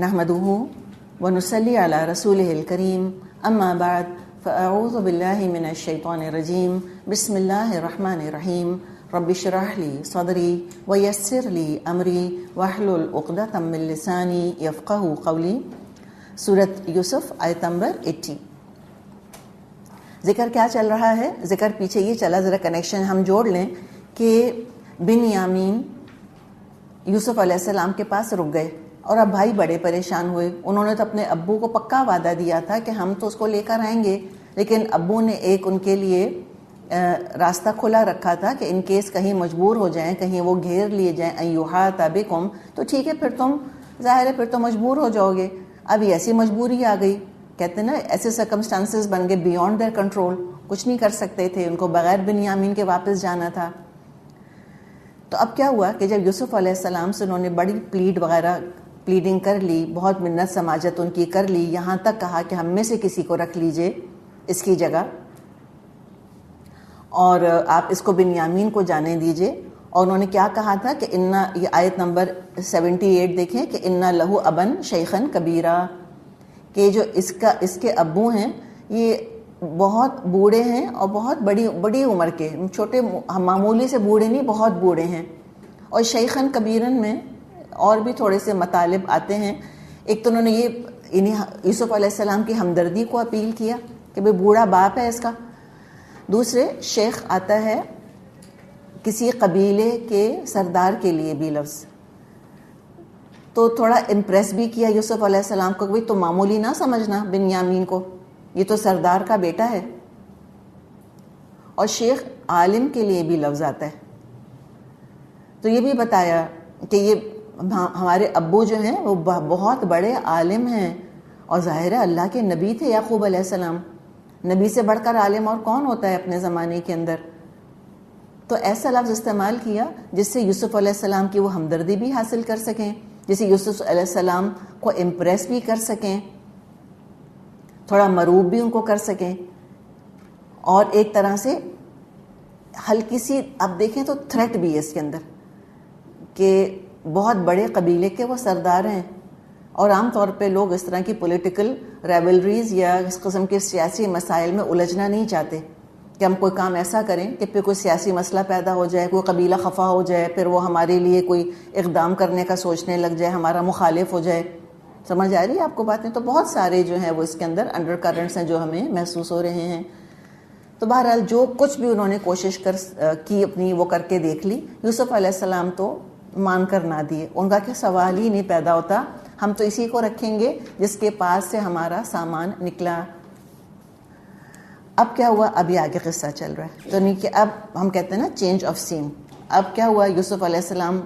نحمده ونصلي على رسوله الكريم اما بعد فاعوذ بالله من الشيطان الرجيم بسم الله الرحمن الرحيم رب اشرح لي صدري ويسر لي امري واحلل عقدة من لساني يفقهوا قولي. سورۃ یوسف آیت نمبر 80. ذکر کیا چل رہا ہے؟ ذکر پیچھے یہ چلا، ذرا کنیکشن ہم جوڑ لیں کہ بنیامین یوسف علیہ السلام کے پاس رک گئے اور اب بھائی بڑے پریشان ہوئے. انہوں نے تو اپنے ابو کو پکا وعدہ دیا تھا کہ ہم تو اس کو لے کر آئیں گے، لیکن ابو نے ایک ان کے لیے راستہ کھلا رکھا تھا کہ ان کیس کہیں مجبور ہو جائیں، کہیں وہ گھیر لیے جائیں ایوہات بکم، تو ٹھیک ہے پھر تم ظاہر ہے پھر تو مجبور ہو جاؤ گے. اب ایسی مجبوری آ گئی، کہتے ہیں نا ایسے سرکمسٹانسز بن گئے بیونڈ دیئر کنٹرول، کچھ نہیں کر سکتے تھے، ان کو بغیر بنیامین کے واپس جانا تھا. تو اب کیا ہوا کہ جب یوسف علیہ السلام سے انہوں نے بڑی پلیڈنگ کر لی، بہت منت سماجت ان کی کر لی، یہاں تک کہا کہ ہم میں سے کسی کو رکھ لیجئے اس کی جگہ اور آپ اس کو بنیامین کو جانے دیجئے. اور انہوں نے کیا کہا تھا کہ یہ آیت نمبر 78 دیکھیں کہ انا لہو ابن شیخن کبیرہ، کہ جو اس کے ابو ہیں یہ بہت بوڑھے ہیں اور بہت بڑی عمر کے، چھوٹے معمولی سے بوڑھے نہیں، بہت بوڑھے ہیں. اور شیخن کبیرن میں اور بھی تھوڑے سے مطالب آتے ہیں. ایک تو انہوں نے یہ یوسف علیہ السلام کی ہمدردی کو اپیل کیا کہ بھئی بوڑھا باپ ہے اس کا. دوسرے شیخ آتا ہے کسی قبیلے کے سردار کے لیے بھی لفظ، تو تھوڑا امپریس بھی کیا یوسف علیہ السلام کو کہ تو معمولی نہ سمجھنا بنیامین کو، یہ تو سردار کا بیٹا ہے. اور شیخ عالم کے لیے بھی لفظ آتا ہے. تو یہ بھی بتایا کہ یہ ہمارے ابو جو ہیں وہ بہت بڑے عالم ہیں، اور ظاہر ہے اللہ کے نبی تھے یعقوب علیہ السلام، نبی سے بڑھ کر عالم اور کون ہوتا ہے اپنے زمانے کے اندر. تو ایسا لفظ استعمال کیا جس سے یوسف علیہ السلام کی وہ ہمدردی بھی حاصل کر سکیں، جسے یوسف علیہ السلام کو امپریس بھی کر سکیں، تھوڑا مروب بھی ان کو کر سکیں، اور ایک طرح سے ہلکی سی اب دیکھیں تو تھریٹ بھی ہے اس کے اندر کہ بہت بڑے قبیلے کے وہ سردار ہیں. اور عام طور پہ لوگ اس طرح کی پولیٹیکل ریولریز یا اس قسم کے سیاسی مسائل میں الجھنا نہیں چاہتے کہ ہم کوئی کام ایسا کریں کہ پھر کوئی سیاسی مسئلہ پیدا ہو جائے، کوئی قبیلہ خفا ہو جائے، پھر وہ ہمارے لیے کوئی اقدام کرنے کا سوچنے لگ جائے، ہمارا مخالف ہو جائے. سمجھ آ رہی ہے آپ کو باتیں؟ تو بہت سارے جو ہیں وہ اس کے اندر انڈر کرنٹس ہیں جو ہمیں محسوس ہو رہے ہیں. تو بہرحال جو کچھ بھی انہوں نے کوشش کی اپنی وہ کر کے دیکھ لی. یوسف علیہ السلام تو مان کر نہ دیے، ان کا کہ سوال ہی نہیں پیدا ہوتا، ہم تو اسی کو رکھیں گے جس کے پاس سے ہمارا سامان نکلا. اب کیا ہوا؟ ابھی آگے قصہ چل رہا ہے. تو نہیں کہ اب ہم کہتے ہیں نا چینج آف سین. اب کیا ہوا؟ یوسف علیہ السلام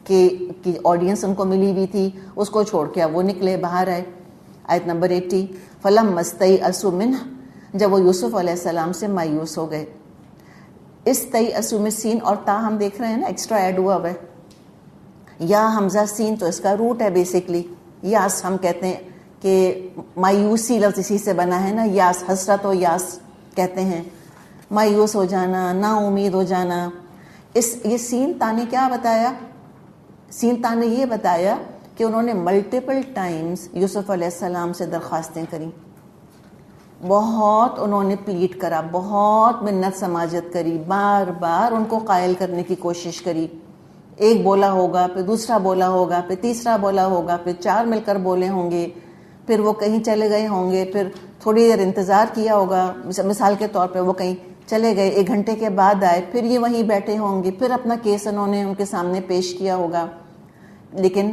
کی آڈینس ان کو ملی ہوئی تھی، اس کو چھوڑ کے اب وہ نکلے، باہر آئے. آیت نمبر 80 فلم مستیئسوا منہ، جب وہ یوسف علیہ السلام سے مایوس ہو گئے. استیئسوا میں سین اور تا ہم دیکھ رہے ہیں نا ایکسٹرا ایڈ ہوا ہے. یا حمزہ سین تو اس کا روٹ ہے بیسکلی. یاس ہم کہتے ہیں کہ مایوسی لفظ اسی سے بنا ہے نا، یاس، حسرت و یاس کہتے ہیں، مایوس ہو جانا، نا امید ہو جانا. یہ سین تا نے کیا بتایا؟ سین تا نے یہ بتایا کہ انہوں نے ملٹیپل ٹائمز یوسف علیہ السلام سے درخواستیں کریں، بہت انہوں نے پلیٹ کرا، بہت منت سماجت کری، بار بار ان کو قائل کرنے کی کوشش کری. ایک بولا ہوگا، پھر دوسرا بولا ہوگا، پھر تیسرا بولا ہوگا، پھر 4 مل کر بولے ہوں گے، پھر وہ کہیں چلے گئے ہوں گے، پھر تھوڑی دیر انتظار کیا ہوگا، مثال کے طور پہ وہ کہیں چلے گئے، 1 گھنٹے کے بعد آئے، پھر یہ وہیں بیٹھے ہوں گے، پھر اپنا کیس انہوں نے ان کے سامنے پیش کیا ہوگا. لیکن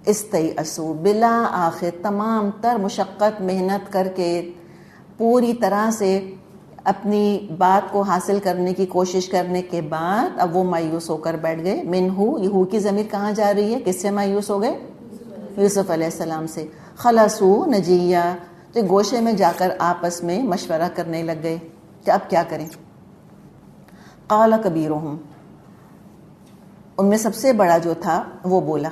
استیئسوا، بلا آخر تمام تر مشقت محنت کر کے پوری طرح سے اپنی بات کو حاصل کرنے کی کوشش کرنے کے بعد اب وہ مایوس ہو کر بیٹھ گئے. منہو، یہ ہو کی ضمیر کہاں جا رہی ہے؟ کس سے مایوس ہو گئے؟ یوسف علیہ السلام سے. خلصوا نجیہ، تو گوشے میں جا کر آپس میں مشورہ کرنے لگ گئے کہ اب کیا کریں. قال کبیرہم، ان میں سب سے بڑا جو تھا وہ بولا.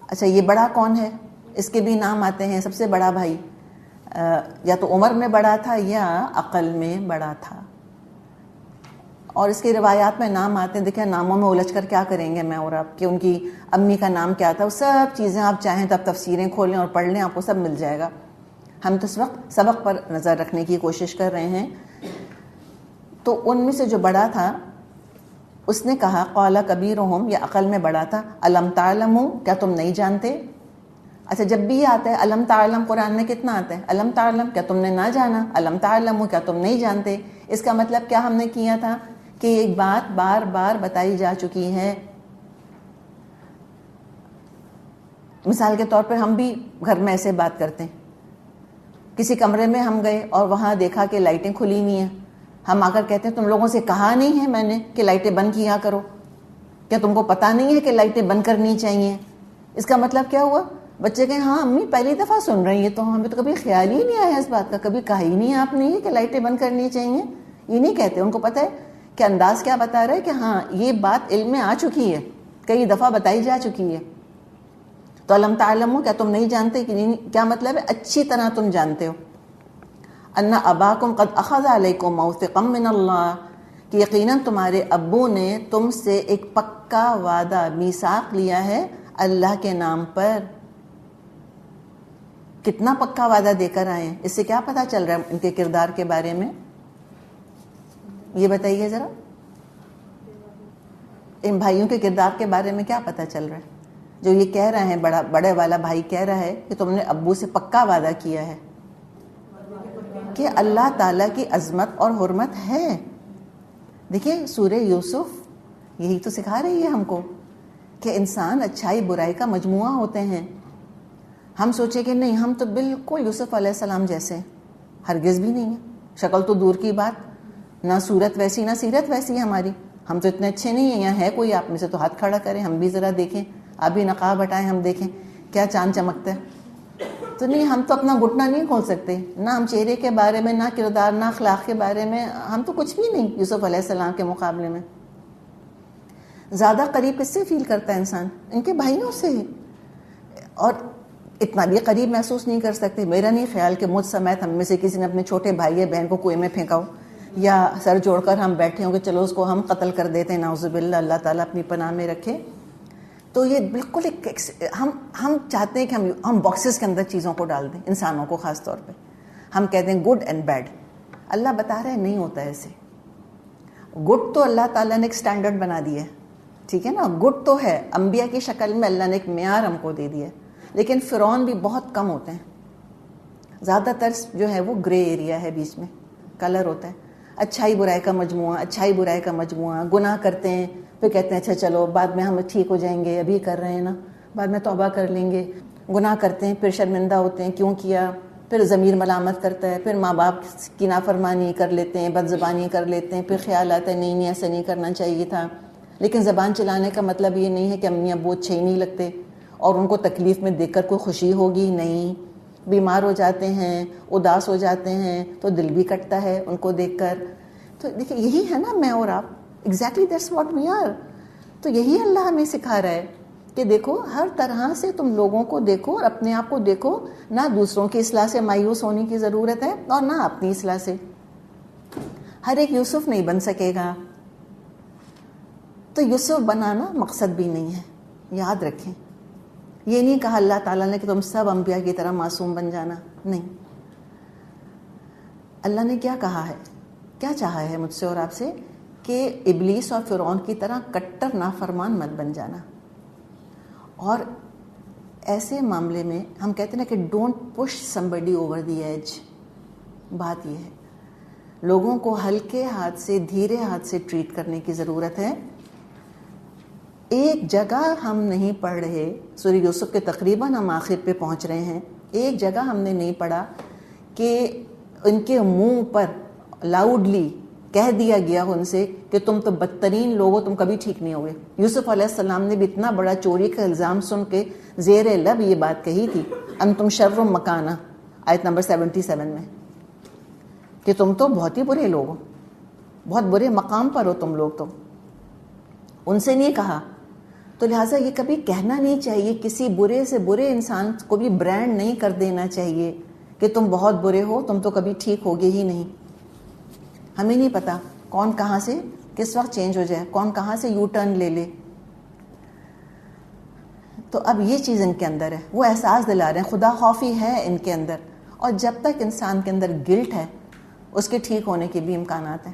اچھا یہ بڑا کون ہے؟ اس کے بھی نام آتے ہیں. سب سے بڑا بھائی یا تو عمر میں بڑا تھا یا عقل میں بڑا تھا. اور اس کی روایات میں نام آتے ہیں. دیکھیں ناموں میں الجھ کر کیا کریں گے میں اور آپ کہ ان کی امی کا نام کیا تھا. وہ سب چیزیں آپ چاہیں تو آپ تفسیریں کھولیں اور پڑھ لیں, آپ کو سب مل جائے گا. ہم تو اس وقت سبق پر نظر رکھنے کی کوشش کر رہے ہیں. تو ان میں سے جو بڑا تھا اس نے کہا قال کبیرہم, یہ عقل میں بڑا تھا, الم تعلموا, کیا تم نہیں جانتے. اچھا جب بھی یہ آتا ہے الم تعلم, قرآن میں کتنا آتا ہے الم تعلم, کیا تم نے نہ جانا, الم تعلموا, کیا تم نہیں جانتے. اس کا مطلب کیا ہم نے کیا تھا کہ ایک بات بار بار بتائی جا چکی ہے. مثال کے طور پر ہم بھی گھر میں ایسے بات کرتے ہیں. کسی کمرے میں ہم گئے اور وہاں دیکھا کہ لائٹیں کھلی ہوئی ہیں, ہم آ کر کہتے ہیں تم لوگوں سے کہا نہیں ہے میں نے کہ لائٹیں بند کیا کرو, کیا تم کو پتہ نہیں ہے کہ لائٹیں بند کرنی چاہیے. اس کا مطلب کیا ہوا, بچے کہیں ہاں امی پہلی دفعہ سن رہی ہیں, تو ہمیں تو کبھی خیال ہی نہیں آیا اس بات کا, کبھی کہا ہی نہیں آپ نے کہ لائٹیں بند کرنی چاہیے. یہ نہیں کہتے, ان کو پتہ ہے کہ انداز کیا بتا رہا ہے کہ ہاں یہ بات علم میں آ چکی ہے, کئی دفعہ بتائی جا چکی ہے. تو الم تعلموا, کیا تم نہیں جانتے, کیا مطلب ہے اچھی طرح تم جانتے ہو. ان اباکم قد اخذ علیکم موثقا من اللہ, کہ یقیناً تمہارے ابو نے تم سے ایک پکا وعدہ میثاق لیا ہے اللہ کے نام پر. کتنا پکا وعدہ دے کر آئے ہیں, اس سے کیا پتہ چل رہا ہے ان کے کردار کے بارے میں, یہ بتائیے ذرا. ان بھائیوں کے کردار کے بارے میں کیا پتہ چل رہا ہے, جو یہ کہہ رہے ہیں بڑے والا بھائی کہہ رہا ہے کہ تم نے ابو سے پکا وعدہ کیا ہے کہ اللہ تعالیٰ کی عظمت اور حرمت ہے. دیکھیے سورہ یوسف یہی تو سکھا رہی ہے ہم کو کہ انسان اچھائی برائی کا مجموعہ ہوتے ہیں. ہم سوچیں کہ نہیں ہم تو بالکل یوسف علیہ السلام جیسے, ہرگز بھی نہیں ہے. شکل تو دور کی بات, نہ صورت ویسی نہ سیرت ویسی ہے ہماری. ہم تو اتنے اچھے نہیں ہیں. یہاں ہے کوئی آپ میں سے تو ہاتھ کھڑا کریں, ہم بھی ذرا دیکھیں. آپ بھی نقاب ہٹائیں, ہم دیکھیں کیا چاند چمکتا ہے. تو نہیں, ہم تو اپنا گھٹنا نہیں کھول سکتے, نہ ہم چہرے کے بارے میں, نہ کردار, نہ اخلاق کے بارے میں, ہم تو کچھ بھی نہیں یوسف علیہ السلام کے مقابلے میں. زیادہ قریب کس سے فیل کرتا ہے انسان, ان کے بھائیوں سے. اور اتنا بھی قریب محسوس نہیں کر سکتے. میرا نہیں خیال کہ مجھ سمیت ہم میں سے کسی نے اپنے چھوٹے بھائی یا بہن کو کنویں میں پھینکا ہو, یا سر جوڑ کر ہم بیٹھے ہوں کہ چلو اس کو ہم قتل کر دیتے ہیں, نعوذ باللہ, اللہ تعالیٰ اپنی پناہ میں رکھے. تو یہ بالکل ہم چاہتے ہیں کہ ہم باکسز کے اندر چیزوں کو ڈال دیں, انسانوں کو خاص طور پہ. ہم کہتے ہیں گڈ اینڈ بیڈ. اللہ بتا رہا ہے نہیں ہوتا ایسے. گڈ تو اللہ تعالیٰ نے ایک سٹینڈرڈ بنا دیا ہے, ٹھیک ہے نا, گڈ تو ہے, انبیاء کی شکل میں اللہ نے ایک معیار ہم کو دے دیا ہے. لیکن فرعون بھی بہت کم ہوتے ہیں, زیادہ تر جو ہے وہ گرے ایریا ہے, بیچ میں کلر ہوتا ہے. اچھائی برائی کا مجموعہ, اچھائی برائی کا مجموعہ. گناہ کرتے ہیں پھر کہتے ہیں اچھا چلو بعد میں ہم ٹھیک ہو جائیں گے, ابھی کر رہے ہیں نا, بعد میں توبہ کر لیں گے. گناہ کرتے ہیں پھر شرمندہ ہوتے ہیں, کیوں کیا, پھر ضمیر ملامت کرتا ہے, پھر ماں باپ کی نافرمانی کر لیتے ہیں, بد زبانی کر لیتے ہیں, پھر خیال آتا ہے نہیں ایسا نہیں کرنا چاہیے تھا. لیکن زبان چلانے کا مطلب یہ نہیں ہے کہ امی ابو اچھے ہی نہیں لگتے اور ان کو تکلیف میں دیکھ کر کوئی خوشی ہوگی, نہیں. بیمار ہو جاتے ہیں, اداس ہو جاتے ہیں, تو دل بھی کٹتا ہے ان کو دیکھ کر. تو دیکھیں یہی ہے نا میں اور آپ, exactly that's what we are. تو یہی اللہ ہمیں سکھا رہا ہے کہ دیکھو ہر طرح سے تم لوگوں کو دیکھو اور اپنے آپ کو دیکھو. نہ دوسروں کی اصلاح سے مایوس ہونے کی ضرورت ہے اور نہ اپنی اصلاح سے. ہر ایک یوسف نہیں بن سکے گا, تو یوسف بنانا مقصد بھی نہیں ہے, یاد رکھیں. یہ نہیں کہا اللہ تعالیٰ نے کہ تم سب انبیاء کی طرح معصوم بن جانا, نہیں. اللہ نے کیا کہا ہے, کیا چاہا ہے مجھ سے اور آپ سے, کہ ابلیس اور فرعون کی طرح کٹر نافرمان مت بن جانا. اور ایسے معاملے میں ہم کہتے ہیں کہ don't push somebody over the edge. بات یہ ہے لوگوں کو ہلکے ہاتھ سے, دھیرے ہاتھ سے ٹریٹ کرنے کی ضرورت ہے. ایک جگہ ہم نہیں پڑھ رہے, سورہ یوسف کے تقریباً ہم آخر پہ پہنچ رہے ہیں, ایک جگہ ہم نے نہیں پڑھا کہ ان کے منہ پر لاؤڈلی کہہ دیا گیا ان سے کہ تم تو بدترین لوگ ہو, تم کبھی ٹھیک نہیں ہوگے. یوسف علیہ السلام نے بھی اتنا بڑا چوری کا الزام سن کے زیر لب یہ بات کہی تھی, انتم شر مکانہ, آیت نمبر 77 میں, کہ تم تو بہت ہی برے لوگ ہو, بہت برے مقام پر ہو تم لوگ. تو ان سے نہیں کہا. تو لہٰذا یہ کبھی کہنا نہیں چاہیے, کسی برے سے برے انسان کو بھی برانڈ نہیں کر دینا چاہیے کہ تم بہت برے ہو, تم تو کبھی ٹھیک ہوگے ہی نہیں. ہمیں نہیں پتا کون کہاں سے کس وقت چینج ہو جائے، کون کہاں سے یو ٹرن لے لے. تو اب یہ چیز ان کے اندر ہے، وہ احساس دلا رہے ہیں، خدا خوفی ہے ان کے اندر. اور جب تک انسان کے اندر گلٹ ہے اس کے ٹھیک ہونے کے بھی امکانات ہیں.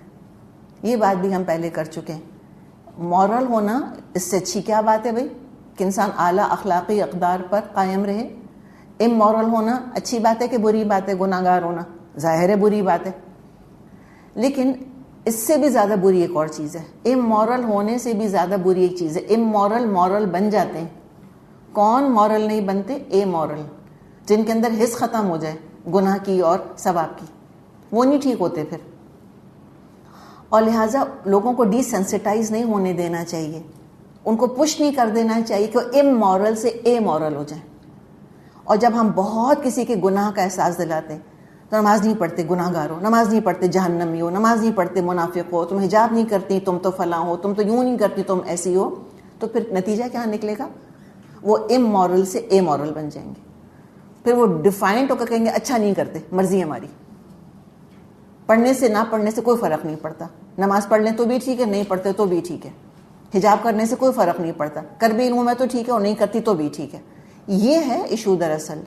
یہ بات بھی ہم پہلے کر چکے ہیں. مورل ہونا اس سے اچھی کیا بات ہے بھائی کہ انسان اعلیٰ اخلاقی اقدار پر قائم رہے. امورل ہونا اچھی بات ہے کہ بری بات ہے؟ گناہ گار ہونا ظاہر ہے بری بات ہے، لیکن اس سے بھی زیادہ بری ایک اور چیز ہے. امورل ہونے سے بھی زیادہ بری ایک چیز ہے امورل. مورل بن جاتے ہیں. کون مورل نہیں بنتے؟ اے مورل، جن کے اندر حس ختم ہو جائے گناہ کی اور ثواب کی، وہ نہیں ٹھیک ہوتے پھر. اور لہٰذا لوگوں کو ڈی سینسٹائز نہیں ہونے دینا چاہیے، ان کو پش نہیں کر دینا چاہیے کہ وہ امورل سے اے مورل ہو جائیں. اور جب ہم بہت کسی کے گناہ کا احساس دلاتے ہیں تو نماز نہیں پڑھتے گناہ گار ہو، نماز نہیں پڑھتے جہنمی ہو، نماز نہیں پڑھتے منافق ہو، تم حجاب نہیں کرتی تم تو فلاں ہو، تم تو یوں نہیں کرتی تم ایسی ہو، تو پھر نتیجہ کیا نکلے گا؟ وہ امورل سے اے مورل بن جائیں گے. پھر وہ ڈیفائنڈ ہو کر کہیں گے اچھا نہیں کرتے، مرضی ہماری، پڑھنے سے نہ پڑھنے سے کوئی فرق نہیں پڑتا، نماز پڑھ لیں تو بھی ٹھیک ہے، نہیں پڑھتے تو بھی ٹھیک ہے، حجاب کرنے سے کوئی فرق نہیں پڑتا، کر بھی لوں میں تو ٹھیک ہے اور نہیں کرتی تو بھی ٹھیک ہے. یہ ہے ایشو دراصل.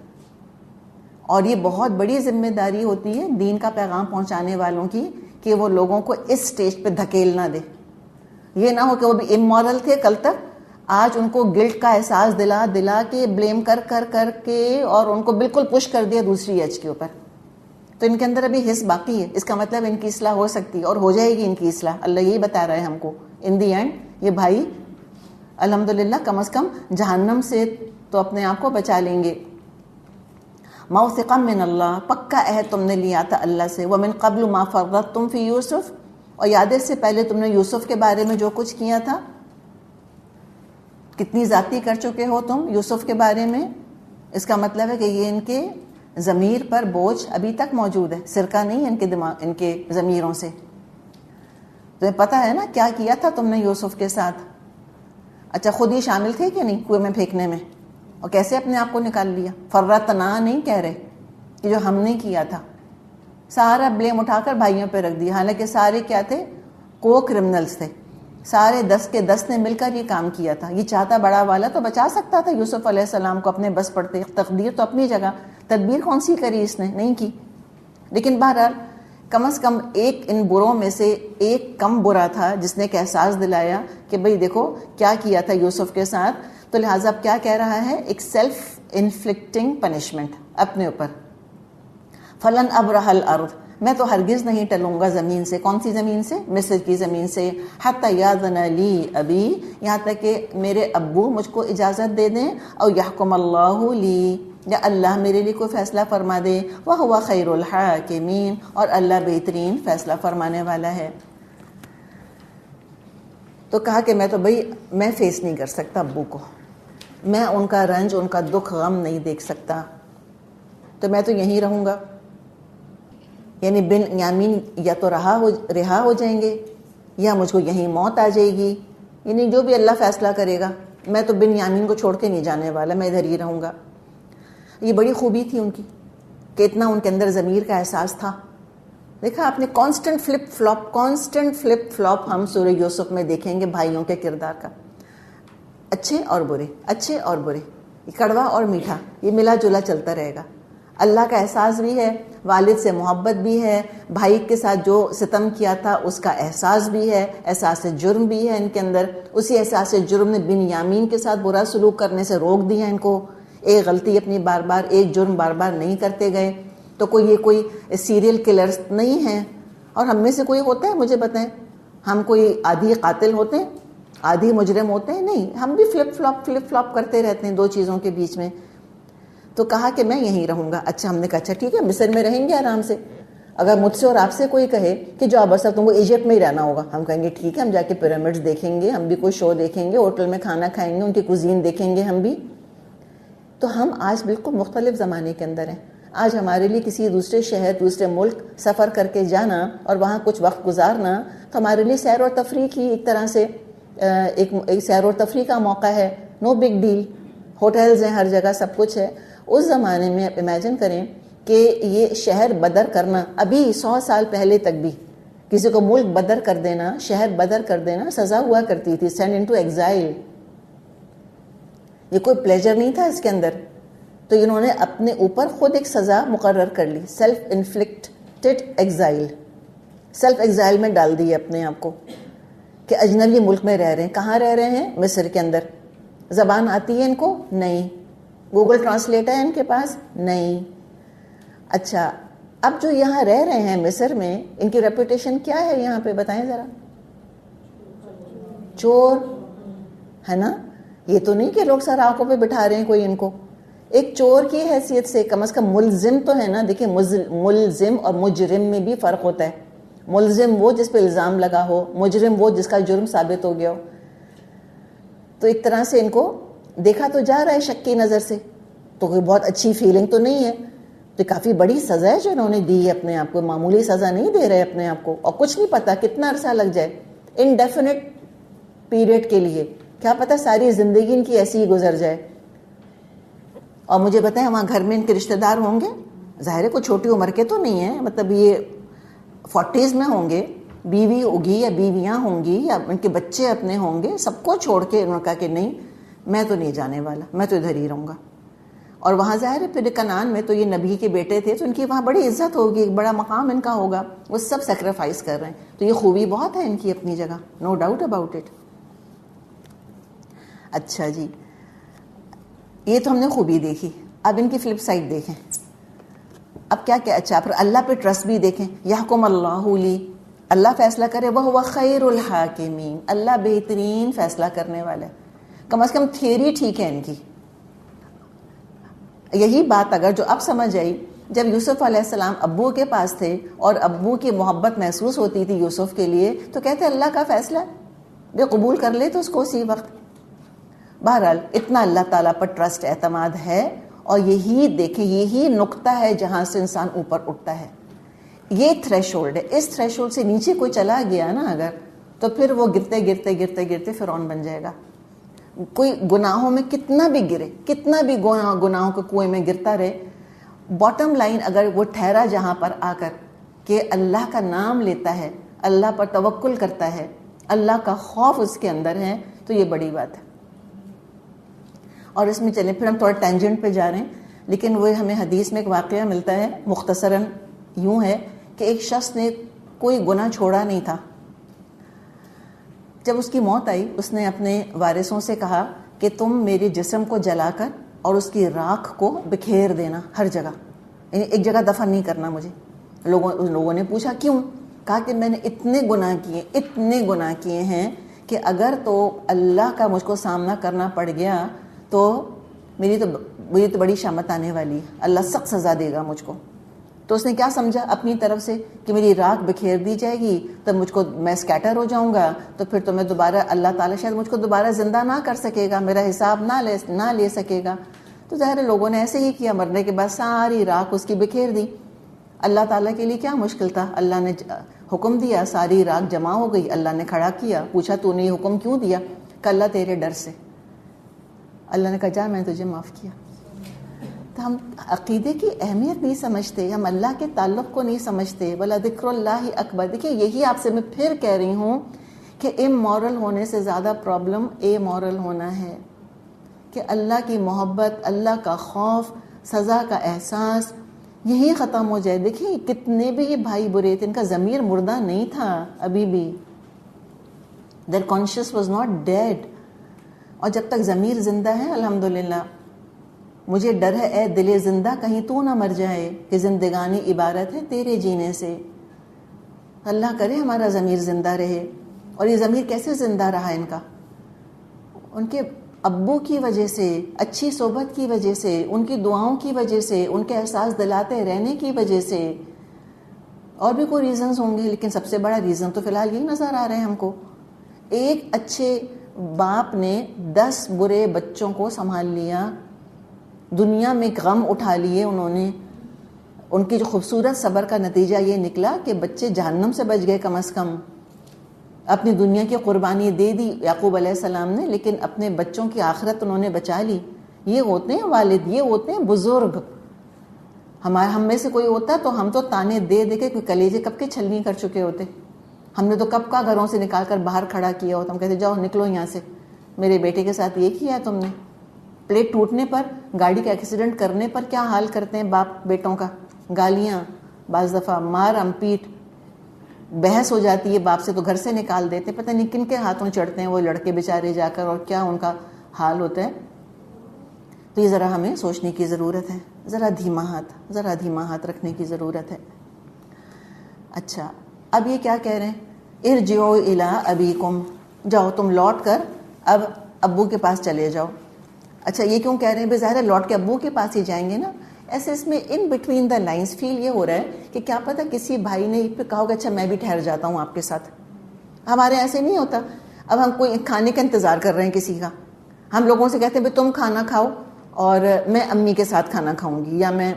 اور یہ بہت بڑی ذمہ داری ہوتی ہے دین کا پیغام پہنچانے والوں کی کہ وہ لوگوں کو اس سٹیج پہ دھکیل نہ دے. یہ نہ ہو کہ وہ بھی امورل تھے کل تک، آج ان کو گلٹ کا احساس دلا دلا کے بلیم کر کر کر کے اور ان کو بالکل پش کر دیا دوسری ایج کے اوپر. تو ان کے اندر ابھی حس باقی ہے. اس کا مطلب ان کی اصلاح ہو سکتی ہے اور ہو جائے گی ان کی اصلاح. اللہ یہی بتا رہا ہے ہم کو. ان دی اینڈ یہ بھائی الحمدللہ کم از کم جہنم سے تو اپنے آپ کو بچا لیں گے. موثقا من اللہ، پکا عہد تم نے لیا تھا اللہ سے. ومن قبل ما فرطتم فی یوسف، اور یاد ہے اس سے پہلے تم نے یوسف کے بارے میں جو کچھ کیا تھا، کتنی زیادتی کر چکے ہو تم یوسف کے بارے میں. اس کا مطلب ہے کہ یہ ان کے ضمیر پر بوجھ ابھی تک موجود ہے، سرکہ نہیں ہے ان کے دماغ، ان کے ضمیروں سے. تمہیں پتہ ہے نا کیا کیا تھا تم نے یوسف کے ساتھ. اچھا خود ہی شامل تھے کہ نہیں کنویں میں پھینکنے میں، اور کیسے اپنے آپ کو نکال لیا. فرتنا نہیں کہہ رہے کہ جو ہم نے کیا تھا، سارا بلیم اٹھا کر بھائیوں پہ رکھ دیا، حالانکہ سارے کیا تھے؟ کو کرمنلز تھے. سارے 10 کے 10 نے مل کر یہ کام کیا تھا. یہ چاہتا بڑا والا تو بچا سکتا تھا یوسف علیہ السلام کو اپنے بس پڑتے. تقدیر تو اپنی جگہ، تدبیر کون سی کری اس نے؟ نہیں کی. لیکن بہرحال کم از کم ایک ان بروں میں سے ایک کم برا تھا جس نے ایک احساس دلایا کہ بھئی دیکھو کیا کیا تھا یوسف کے ساتھ. تو لہٰذا اب کیا کہہ رہا ہے؟ ایک سیلف انفلکٹنگ پنشمنٹ اپنے اوپر. فلن ابرح الارض، میں تو ہرگز نہیں ٹلوں گا زمین سے. کون سی زمین سے؟ مصر کی زمین سے. حتی یاذن لی ابی، یہاں تک کہ میرے ابو مجھ کو اجازت دے دیں. او یحکم اللہ لی، یا اللہ میرے لیے کوئی فیصلہ فرما دے. وہو خیر الحاکمین، اور اللہ بہترین فیصلہ فرمانے والا ہے. تو کہا کہ میں تو بھئی میں فیس نہیں کر سکتا ابو کو، میں ان کا رنج ان کا دکھ غم نہیں دیکھ سکتا، تو میں تو یہیں رہوں گا. یعنی بن یامین یا تو رہا ہو جائیں گے یا مجھ کو یہیں موت آ جائے گی. یعنی جو بھی اللہ فیصلہ کرے گا، میں تو بن یامین کو چھوڑ کے نہیں جانے والا، میں ادھر ہی رہوں گا. یہ بڑی خوبی تھی ان کی کہ اتنا ان کے اندر ضمیر کا احساس تھا. دیکھا آپ نے کانسٹنٹ فلپ فلاپ ہم سورہ یوسف میں دیکھیں گے بھائیوں کے کردار کا. اچھے اور برے، اچھے اور برے، کڑوا اور میٹھا، یہ ملا جلا چلتا رہے گا. اللہ کا احساس بھی ہے، والد سے محبت بھی ہے، بھائی کے ساتھ جو ستم کیا تھا اس کا احساس بھی ہے، احساس جرم بھی ہے ان کے اندر. اسی احساس جرم نے بن یامین کے ساتھ برا سلوک کرنے سے روک دیا ان کو. ایک غلطی اپنی بار بار، ایک جرم بار بار نہیں کرتے گئے. تو یہ کوئی سیریل کلرز نہیں ہیں. اور ہم میں سے کوئی ہوتا ہے مجھے بتائیں، ہم کوئی آدھی قاتل ہوتے ہیں، آدھی مجرم ہوتے ہیں؟ نہیں، ہم بھی فلپ فلاپ کرتے رہتے ہیں دو چیزوں کے بیچ میں. تو کہا کہ میں یہیں رہوں گا. اچھا ہم نے کہا اچھا ٹھیک ہے مصر میں رہیں گے آرام سے. اگر مجھ سے اور آپ سے کوئی کہے کہ جو اب تم کو ایجپٹ میں ہی رہنا ہوگا، ہم کہیں گے ٹھیک ہے، ہم جا کے پیرامڈز دیکھیں گے، ہم بھی کوئی شو دیکھیں گے، ہوٹل میں کھانا کھائیں گے، ان کی کوزین دیکھیں گے ہم بھی. تو ہم آج بالکل مختلف زمانے کے اندر ہیں. آج ہمارے لیے کسی دوسرے شہر، دوسرے ملک سفر کر کے جانا اور وہاں کچھ وقت گزارنا تو ہمارے لیے سیر اور تفریح کی ایک طرح سے ایک سیر اور تفریح کا موقع ہے. نو بگ ڈیل، ہوٹلز ہیں ہر جگہ، سب کچھ ہے. اس زمانے میں آپ امیجن کریں کہ یہ شہر بدر کرنا ابھی 100 سال پہلے تک بھی کسی کو ملک بدر کر دینا، شہر بدر کر دینا سزا ہوا کرتی تھی، سینڈ انٹو ایگزائل. یہ کوئی پلیجر نہیں تھا اس کے اندر. تو انہوں نے اپنے اوپر خود ایک سزا مقرر کر لی، سیلف انفلکٹڈ ایگزائل. سیلف ایگزائل میں ڈال دی اپنے آپ کو کہ اجنبی ملک میں رہ رہے ہیں. کہاں رہ رہے ہیں؟ مصر کے اندر. زبان آتی ہے ان کو؟ نہیں. گوگل ٹرانسلیٹ ہے ان کے پاس؟ نہیں. اچھا اب جو یہاں رہ رہے ہیں مصر میں، ان کی ریپوٹیشن کیا ہے یہاں پہ بتائیں ذرا؟ چور ہے نا. یہ تو نہیں کہ لوگ سراخوں پہ بٹھا رہے ہیں کوئی ان کو. ایک چور کی حیثیت سے کم از کم ملزم تو ہے نا. دیکھیں ملزم اور مجرم میں بھی فرق ہوتا ہے. ملزم وہ جس پہ الزام لگا ہو، مجرم وہ جس کا جرم ثابت ہو گیا ہو. تو ایک طرح سے ان کو دیکھا تو جا رہا ہے شک کی نظر سے، تو کوئی بہت اچھی فیلنگ تو نہیں ہے. تو کافی بڑی سزا ہے جو انہوں نے دی ہے اپنے آپ کو. معمولی سزا نہیں دے رہے اپنے آپ کو. اور کچھ نہیں پتا کتنا عرصہ لگ جائے، انڈیفینٹ پیریڈ کے لیے. کیا پتا ساری زندگی ان کی ایسی ہی گزر جائے. اور مجھے بتائیں وہاں گھر میں ان کے رشتہ دار ہوں گے؟ ظاہر ہے کوئی چھوٹی عمر کے تو نہیں ہیں، مطلب یہ 40s میں ہوں گے. بیوی ہوگی یا بیویاں ہوں گی یا ان کے بچے اپنے ہوں گے. سب کو چھوڑ کے انہوں نے کہا کہ نہیں میں تو نہیں جانے والا، میں تو ادھر ہی رہوں گا. اور وہاں ظاہر ہے پھر کنعان میں تو یہ نبی کے بیٹے تھے، تو ان کی وہاں بڑی عزت ہوگی، ایک بڑا مقام ان کا ہوگا. وہ سب سیکریفائس کر رہے ہیں. تو یہ خوبی بہت ہے ان کی اپنی جگہ، نو ڈاؤٹ اباؤٹ اٹ. اچھا جی، یہ تو ہم نے خوبی دیکھی. اب ان کی فلپ سائڈ دیکھیں. اب کیا کیا؟ اچھا پھر اللہ پہ ٹرسٹ بھی دیکھیں. یحکم اللہ لی، اللہ فیصلہ کرے. وہ خیر الحاکمین، اللہ بہترین فیصلہ کرنے والا ہے. کم از کم تھیوری ٹھیک ہے ان کی. یہی بات اگر جو اب سمجھ آئی، جب یوسف علیہ السلام ابو کے پاس تھے اور ابو کی محبت محسوس ہوتی تھی یوسف کے لیے، تو کہتے اللہ کا فیصلہ جو قبول کر لے تو اس کو اسی وقت. بہرحال اتنا اللہ تعالیٰ پر ٹرسٹ اعتماد ہے. اور یہی دیکھیں یہی نقطہ ہے جہاں سے انسان اوپر اٹھتا ہے. یہ تھریش ہولڈ ہے. اس تھریش ہولڈ سے نیچے کوئی چلا گیا نا اگر، تو پھر وہ گرتے گرتے گرتے گرتے فرعون بن جائے گا. کوئی گناہوں میں کتنا بھی گرے، کتنا بھی گناہوں کے کنویں میں گرتا رہے، باٹم لائن اگر وہ ٹھہرا جہاں پر آ کر کہ اللہ کا نام لیتا ہے، اللہ پر توکل کرتا ہے، اللہ کا خوف اس کے اندر ہے، تو یہ بڑی بات ہے. اور اس میں چلیں پھر ہم تھوڑا ٹینجنٹ پہ جا رہے ہیں، لیکن وہ ہمیں حدیث میں ایک واقعہ ملتا ہے. مختصراً یوں ہے کہ ایک شخص نے کوئی گناہ چھوڑا نہیں تھا. جب اس کی موت آئی، اس نے اپنے وارثوں سے کہا کہ تم میرے جسم کو جلا کر اور اس کی راکھ کو بکھیر دینا ہر جگہ، یعنی ایک جگہ دفن نہیں کرنا مجھے. لوگوں نے پوچھا کیوں؟ کہا کہ میں نے اتنے گناہ کیے ہیں کہ اگر تو اللہ کا مجھ کو سامنا کرنا پڑ گیا تو میری تو بڑی شامت آنے والی ہے، اللہ سخت سزا دے گا مجھ کو. تو اس نے کیا سمجھا اپنی طرف سے کہ میری راکھ بکھیر دی جائے گی تو مجھ کو میں اسکیٹر ہو جاؤں گا، تو پھر تو میں دوبارہ اللہ تعالیٰ شاید مجھ کو دوبارہ زندہ نہ کر سکے گا، میرا حساب نہ لے سکے گا. تو ظاہر لوگوں نے ایسے ہی کیا، مرنے کے بعد ساری راکھ اس کی بکھیر دی. اللہ تعالیٰ کے لیے کیا مشکل تھا؟ اللہ نے حکم دیا، ساری راکھ جمع ہو گئی. اللہ نے کھڑا کیا، پوچھا تو نے یہ حکم کیوں دیا؟ کہ اللہ تیرے ڈر سے. اللہ نے کہا جا میں نے تجھے معاف کیا. تو ہم عقیدے کی اہمیت نہیں سمجھتے، ہم اللہ کے تعلق کو نہیں سمجھتے. ولا ذکر اللہ اکبر. دیکھیے یہی آپ سے میں پھر کہہ رہی ہوں کہ امورل ہونے سے زیادہ پرابلم اے مورل ہونا ہے، کہ اللہ کی محبت، اللہ کا خوف، سزا کا احساس یہی ختم ہو جائے. دیکھیے کتنے بھی یہ بھائی برے تھے، ان کا ضمیر مردہ نہیں تھا ابھی بھی. their conscience was not dead. اور جب تک ضمیر زندہ ہے الحمدللہ. مجھے ڈر ہے اے دل زندہ کہیں تو نہ مر جائے، کہ زندگانی عبارت ہے تیرے جینے سے. اللہ کرے ہمارا ضمیر زندہ رہے. اور یہ ضمیر کیسے زندہ رہا ان کا؟ ان کے ابو کی وجہ سے، اچھی صحبت کی وجہ سے، ان کی دعاؤں کی وجہ سے، ان کے احساس دلاتے رہنے کی وجہ سے. اور بھی کوئی ریزنز ہوں گے، لیکن سب سے بڑا ریزن تو فی الحال یہی نظر آ رہے ہیں ہم کو. ایک اچھے باپ نے 10 برے بچوں کو سنبھال لیا، دنیا میں غم اٹھا لیے انہوں نے. ان کی جو خوبصورت صبر کا نتیجہ یہ نکلا کہ بچے جہنم سے بچ گئے. کم از کم اپنی دنیا کی قربانی دے دی یعقوب علیہ السلام نے، لیکن اپنے بچوں کی آخرت انہوں نے بچا لی. یہ ہوتے ہیں والد، یہ ہوتے ہیں بزرگ. ہم میں سے کوئی ہوتا تو ہم تو تانے دے دے کے کوئی کلیجے کب کے چھلنی کر چکے ہوتے. ہم نے تو کب کا گھروں سے نکال کر باہر کھڑا کیا ہوتا، ہم کہتے جاؤ نکلو یہاں سے. میرے بیٹے کے ساتھ یہ کیا ہے تم نے. پلیٹ ٹوٹنے پر، گاڑی کا ایکسیڈنٹ کرنے پر کیا حال کرتے ہیں باپ بیٹوں کا، گالیاں، بعض دفعہ مار پیٹ، بحث ہو جاتی ہے باپ سے تو گھر سے نکال دیتے. پتہ نہیں کن کے ہاتھوں چڑھتے ہیں وہ لڑکے بیچارے جا کر، اور کیا ان کا حال ہوتا ہے. تو یہ ذرا ہمیں سوچنے کی ضرورت ہے، ذرا دھیما ہاتھ رکھنے کی ضرورت ہے. اچھا اب یہ کیا کہہ رہے ہیں، ارجعوا الی ابیکم، جاؤ تم لوٹ کر اب ابو کے پاس چلے جاؤ. اچھا یہ کیوں کہہ رہے ہیں؟ بظاہر لوٹ کے ابو کے پاس ہی جائیں گے نا. ایسے اس میں ان بٹوین دا لائنز فیل یہ ہو رہا ہے کہ کیا پتہ کسی بھائی نے پھر کہا ہوگا اچھا میں بھی ٹھہر جاتا ہوں آپ کے ساتھ. ہمارے ایسے نہیں ہوتا. اب ہم کوئی کھانے کا انتظار کر رہے ہیں کسی کا، ہم لوگوں سے کہتے ہیں بھائی تم کھانا کھاؤ اور میں امی کے ساتھ کھانا کھاؤں گی، یا میں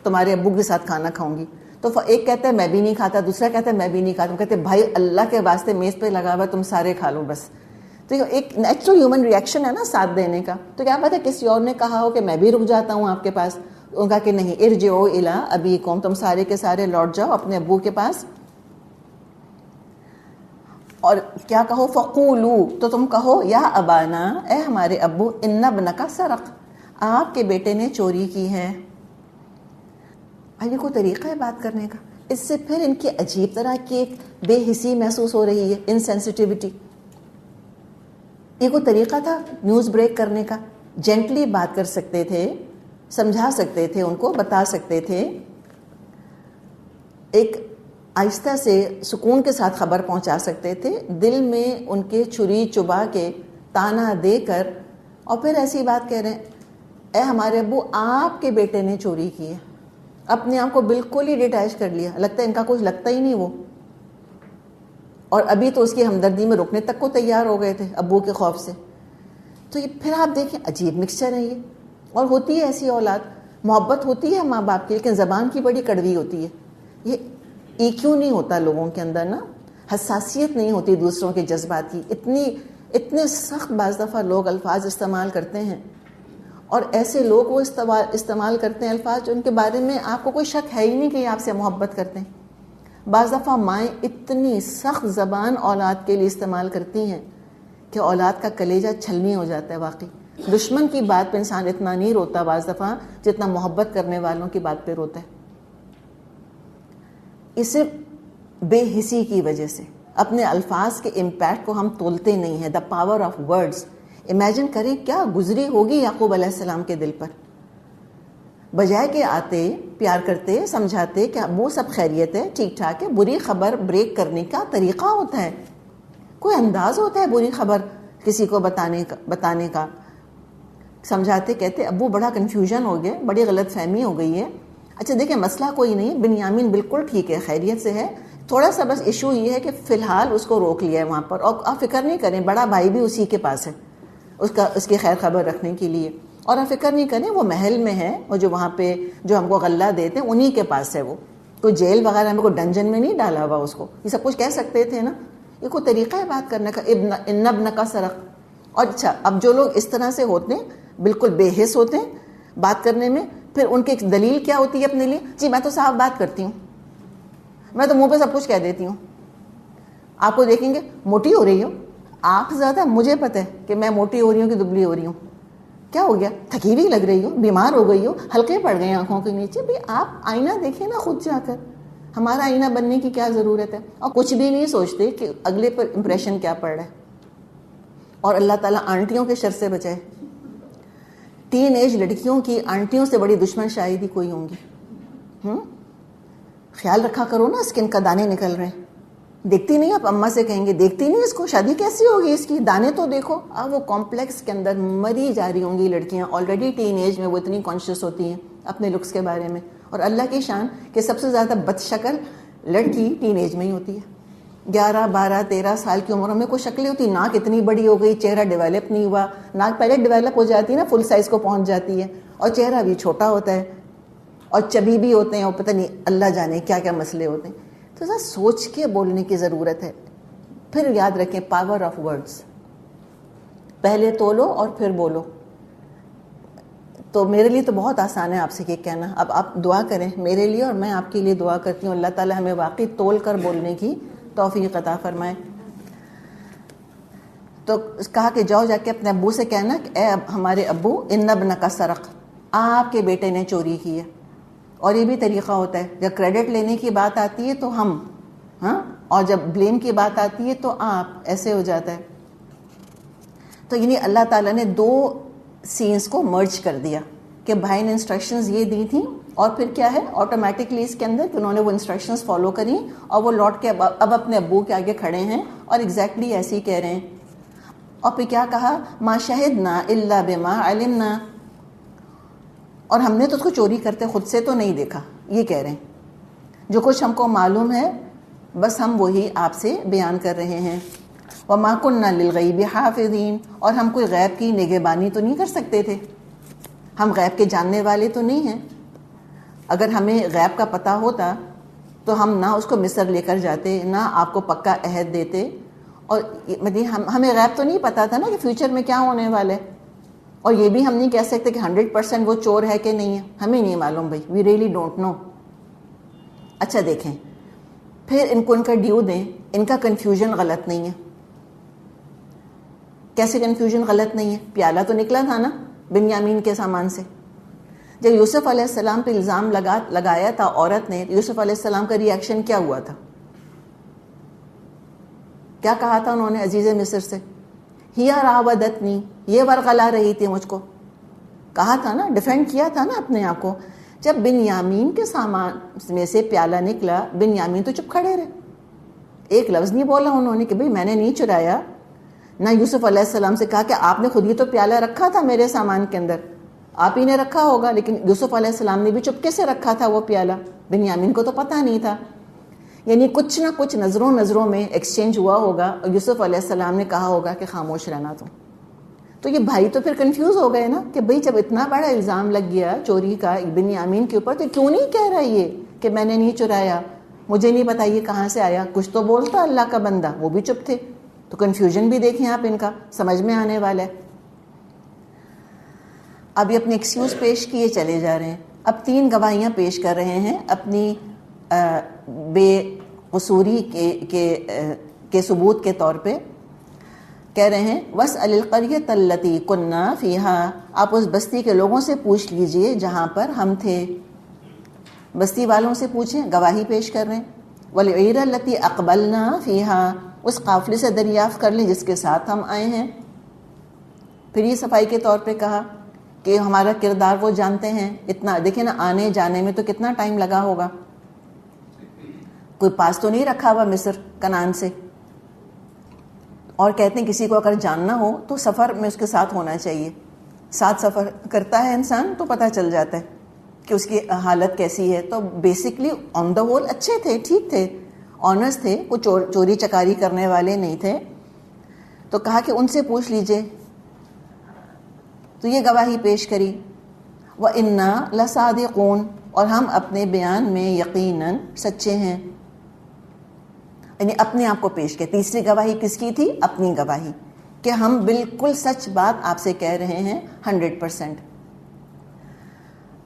تمہارے ابو کے ساتھ کھانا کھاؤں گی. تو ایک کہتا ہے میں بھی نہیں کھاتا، دوسرا کہتا ہے میں بھی نہیں کھاتا. کہتے ہیں بھائی اللہ کے واسطے میز پہ لگا ہوا تم سارے کھا لو بس. تو یہ ایک نیچرل ہیومن ریئیکشن ہے نا ساتھ دینے کا. تو کیا پتہ کسی اور نے کہا ہو کہ میں بھی رک جاتا ہوں آپ کے پاس. ان کا کہ نہیں، ارجعوا الی ابیکم، تم سارے کے سارے لوٹ جاؤ اپنے ابو کے پاس. اور کیا کہو، فقولوا، تو تم کہو، یا ابانا، اے ہمارے ابو، ان ابنک سرق، آپ کے بیٹے نے چوری کی ہے. یہ کوئی طریقہ ہے بات کرنے کا؟ اس سے پھر ان کی عجیب طرح کی ایک بے حسی محسوس ہو رہی ہے، انسینسٹیوٹی. یہ کوئی طریقہ تھا نیوز بریک کرنے کا؟ جینٹلی بات کر سکتے تھے، سمجھا سکتے تھے، ان کو بتا سکتے تھے، ایک آہستہ سے سکون کے ساتھ خبر پہنچا سکتے تھے، دل میں ان کے چھری چبا کے تانا دے کر. اور پھر ایسی بات کہہ رہے ہیں، اے ہمارے ابو آپ کے بیٹے نے چوری کی ہے. اپنے آپ کو بالکل ہی ڈیٹیچ کر لیا، لگتا ہے ان کا کچھ لگتا ہی نہیں وہ. اور ابھی تو اس کی ہمدردی میں رکنے تک کو تیار ہو گئے تھے ابو کے خوف سے. تو یہ پھر آپ دیکھیں عجیب مکسچر ہے یہ. اور ہوتی ہے ایسی اولاد، محبت ہوتی ہے ماں باپ کی، لیکن زبان کی بڑی کڑوی ہوتی ہے. یہ ایکیو نہیں ہوتا لوگوں کے اندر نا، حساسیت نہیں ہوتی دوسروں کے جذبات کی. اتنے سخت بعض دفعہ لوگ الفاظ استعمال کرتے ہیں، اور ایسے لوگ وہ استعمال کرتے ہیں الفاظ جو ان کے بارے میں آپ کو کوئی شک ہے ہی نہیں کہ یہ آپ سے محبت کرتے ہیں. بعض دفعہ مائیں اتنی سخت زبان اولاد کے لیے استعمال کرتی ہیں کہ اولاد کا کلیجہ چھلنی ہو جاتا ہے. واقعی دشمن کی بات پہ انسان اتنا نہیں روتا بعض دفعہ جتنا محبت کرنے والوں کی بات پہ روتا ہے. اس صرف بے حسی کی وجہ سے اپنے الفاظ کے امپیکٹ کو ہم تولتے نہیں ہیں. The power of words. Imagine کریں کیا گزری ہوگی یعقوب علیہ السلام کے دل پر. بجائے کہ آتے پیار کرتے سمجھاتے کہ وہ سب خیریت ہے ٹھیک ٹھاک ہے. بری خبر بریک کرنے کا طریقہ ہوتا ہے، کوئی انداز ہوتا ہے بری خبر کسی کو بتانے کا. سمجھاتے کہتے ابو بڑا کنفیوژن ہو گیا، بڑی غلط فہمی ہو گئی ہے. اچھا دیکھیں مسئلہ کوئی نہیں، بنیامین بالکل ٹھیک ہے، خیریت سے ہے. تھوڑا سا بس ایشو یہ ہے کہ فی الحال اس کو روک لیا ہے وہاں پر، اور آپ فکر نہیں کریں بڑا بھائی بھی اسی کے پاس ہے اس کی خیر خبر رکھنے کے لیے. اور آپ فکر نہیں کریں وہ محل میں ہے، وہ جو وہاں پہ جو ہم کو غلہ دیتے ہیں انہی کے پاس ہے. وہ کوئی جیل وغیرہ میں کوئی ڈنجن میں نہیں ڈالا ہوا اس کو. یہ سب کچھ کہہ سکتے تھے نا. یہ کوئی طریقہ ہے بات کرنے کا، ان ابن کا سرق. اور اچھا اب جو لوگ اس طرح سے ہوتے ہیں بالکل بے حس ہوتے ہیں بات کرنے میں، پھر ان کی ایک دلیل کیا ہوتی ہے اپنے لیے، جی میں تو صاف بات کرتی ہوں، میں تو منہ پہ سب کچھ کہہ دیتی ہوں. آپ کو دیکھیں گے موٹی ہو رہی ہو، آپ زیادہ مجھے پتہ ہے کہ میں موٹی ہو رہی ہوں کہ دبلی ہو رہی ہوں. کیا ہو گیا، تھکی ہوئی لگ رہی ہو، بیمار ہو گئی ہو، ہلکے پڑ گئے آنکھوں کے نیچے. بھی آپ آئینہ دیکھیں نا خود جا کر. ہمارا آئینہ بننے کی کیا ضرورت ہے؟ اور کچھ بھی نہیں سوچتے کہ اگلے پر امپریشن کیا پڑ رہا ہے. اور اللہ تعالیٰ آنٹیوں کے شر سے بچائے. ٹین ایج لڑکیوں کی آنٹیوں سے بڑی دشمن شاید ہی کوئی ہوں گی. خیال رکھا کرو نا، اسکن کا دانے نکل رہے ہیں. دیکھتی نہیں، آپ اماں سے کہیں گے دیکھتی نہیں اس کو، شادی کیسی ہوگی اس کی، دانے تو دیکھو. اب وہ کمپلیکس کے اندر مری جا رہی ہوں گی لڑکیاں. آلریڈی ٹین ایج میں وہ اتنی کانشیس ہوتی ہیں اپنے لکس کے بارے میں. اور اللہ کی شان کہ سب سے زیادہ بد شکل لڑکی ٹین ایج میں ہی ہوتی ہے. 11 12 13 سال کی عمر میں کوئی شکلیں ہوتی، ناک اتنی بڑی ہو گئی، چہرہ ڈیولپ نہیں ہوا. ناک پہلے ڈیولپ ہو جاتی ہے نا، فل سائز کو پہنچ جاتی ہے، اور چہرہ بھی چھوٹا ہوتا ہے، اور چبی بھی ہوتے ہیں، اور پتہ نہیں اللہ جانے کیا کیا مسئلے ہوتے ہیں. تو ذرا سوچ کے بولنے کی ضرورت ہے. پھر یاد رکھیں پاور آف ورڈز. پہلے تولو اور پھر بولو. تو میرے لیے تو بہت آسان ہے آپ سے یہ کہنا. اب آپ دعا کریں میرے لیے، اور میں آپ کے لیے دعا کرتی ہوں اللہ تعالیٰ ہمیں واقعی تول کر بولنے کی توفیق عطا فرمائے. تو کہا کہ جاؤ جا کے اپنے ابو سے کہنا کہ اے ہمارے ابو ان ابنک سرق، آپ کے بیٹے نے چوری کی ہے. اور یہ بھی طریقہ ہوتا ہے، جب کریڈٹ لینے کی بات آتی ہے تو ہم، ہاں، اور جب بلیم کی بات آتی ہے تو آپ، ایسے ہو جاتا ہے. تو یعنی اللہ تعالیٰ نے دو سینس کو مرج کر دیا کہ بھائی نے انسٹرکشنز یہ دی تھیں، اور پھر کیا ہے آٹومیٹکلی اس کے اندر کہ انہوں نے وہ انسٹرکشنز فالو کریں اور وہ لوٹ کے اب اپنے ابو کے آگے کھڑے ہیں اور ایگزیکٹلی ایسے ہی کہہ رہے ہیں. اور پھر کیا کہا، ما شہدنا الا بما علمنا، اور ہم نے تو اس کو چوری کرتے خود سے تو نہیں دیکھا. یہ کہہ رہے ہیں جو کچھ ہم کو معلوم ہے بس ہم وہی آپ سے بیان کر رہے ہیں. وما كنا للغیب حافظین، اور ہم کوئی غیب کی نگہبانی تو نہیں کر سکتے تھے، ہم غیب کے جاننے والے تو نہیں ہیں. اگر ہمیں غیب کا پتہ ہوتا تو ہم نہ اس کو مصر لے کر جاتے، نہ آپ کو پکا عہد دیتے. اور ہمیں غیب تو نہیں پتا تھا نا کہ فیوچر میں کیا ہونے والا ہے. اور یہ بھی ہم نہیں کہہ سکتے کہ 100% وہ چور ہے کہ نہیں ہے، ہمیں نہیں معلوم بھائی، وی ریئلی ڈونٹ نو. اچھا دیکھیں، پھر ان کو ان کا ڈیو دیں. ان کا کنفیوژن غلط نہیں ہے. کیسے کنفیوژن غلط نہیں ہے؟ پیالہ تو نکلا تھا نا بنیامین کے سامان سے. جب یوسف علیہ السلام پہ الزام لگایا تھا عورت نے، یوسف علیہ السلام کا ری ایکشن کیا ہوا تھا؟ کیا کہا تھا انہوں نے عزیز مصر سے؟ ہیا راودتنی، یہ ورغلا رہی تھی مجھ کو. کہا تھا نا، ڈیفینڈ کیا تھا نا اپنے آپ کو. جب بنیامین کے سامان میں سے پیالہ نکلا، بنیامین تو چپ کھڑے رہے، ایک لفظ نہیں بولا انہوں نے کہ بھئی میں نے نہیں چرایا. نہ یوسف علیہ السلام سے کہا کہ آپ نے خود ہی تو پیالہ رکھا تھا میرے سامان کے اندر، آپ ہی نے رکھا ہوگا. لیکن یوسف علیہ السلام نے بھی چپکے سے رکھا تھا وہ پیالہ، بنیامین کو تو پتہ نہیں تھا. یعنی کچھ نہ کچھ نظروں میں ایکسچینج ہوا ہوگا اور یوسف علیہ السلام نے کہا ہوگا کہ خاموش رہنا تم. تو یہ بھائی تو پھر کنفیوز ہو گئے نا کہ بھئی جب اتنا بڑا الزام لگ گیا چوری کا بنیامین کے اوپر، تو کیوں نہیں کہہ رہا یہ کہ میں نے نہیں چرایا، مجھے نہیں پتا یہ کہاں سے آیا. کچھ تو بولتا اللہ کا بندہ، وہ بھی چپ تھے. تو کنفیوژن بھی دیکھیں آپ ان کا، سمجھ میں آنے والا ہے. اب یہ اپنے ایکسکیوز پیش کیے چلے جا رہے ہیں. اب 3 گواہیاں پیش کر رہے ہیں اپنی بے قصوری کے ثبوت کے طور پہ. کہہ رہے ہیں وَاسْأَلِ الْقَرْيَةَ الَّتِي كُنَّا فِيهَا، آپ اس بستی کے لوگوں سے پوچھ لیجئے جہاں پر ہم تھے. بستی والوں سے پوچھیں، گواہی پیش کر رہے ہیں. وَالْعِيرَ الَّتِي أَقْبَلْنَا فِيهَا، اس قافلے سے دریافت کر لیں جس کے ساتھ ہم آئے ہیں. پھر یہ صفائی کے طور پہ کہا کہ ہمارا کردار وہ جانتے ہیں. اتنا دیکھیں نا، آنے جانے میں تو کتنا ٹائم لگا ہوگا. کوئی پاس تو نہیں رکھا ہوا مصر کنعان سے. اور کہتے ہیں کسی کو اگر جاننا ہو تو سفر میں اس کے ساتھ ہونا چاہیے. ساتھ سفر کرتا ہے انسان تو پتہ چل جاتا ہے کہ اس کی حالت کیسی ہے. تو بیسکلی آن دا ہول اچھے تھے، ٹھیک تھے، آنرس تھے، کوئی چوری چکاری کرنے والے نہیں تھے. تو کہا کہ ان سے پوچھ لیجئے. تو یہ گواہی پیش کری. وَإِنَّا لَصَادِقُونَ، اور ہم اپنے بیان میں یقیناً سچے ہیں. یعنی اپنے آپ کو پیش کیا. تیسری گواہی کس کی تھی؟ اپنی گواہی کہ ہم بالکل سچ بات آپ سے کہہ رہے ہیں 100%.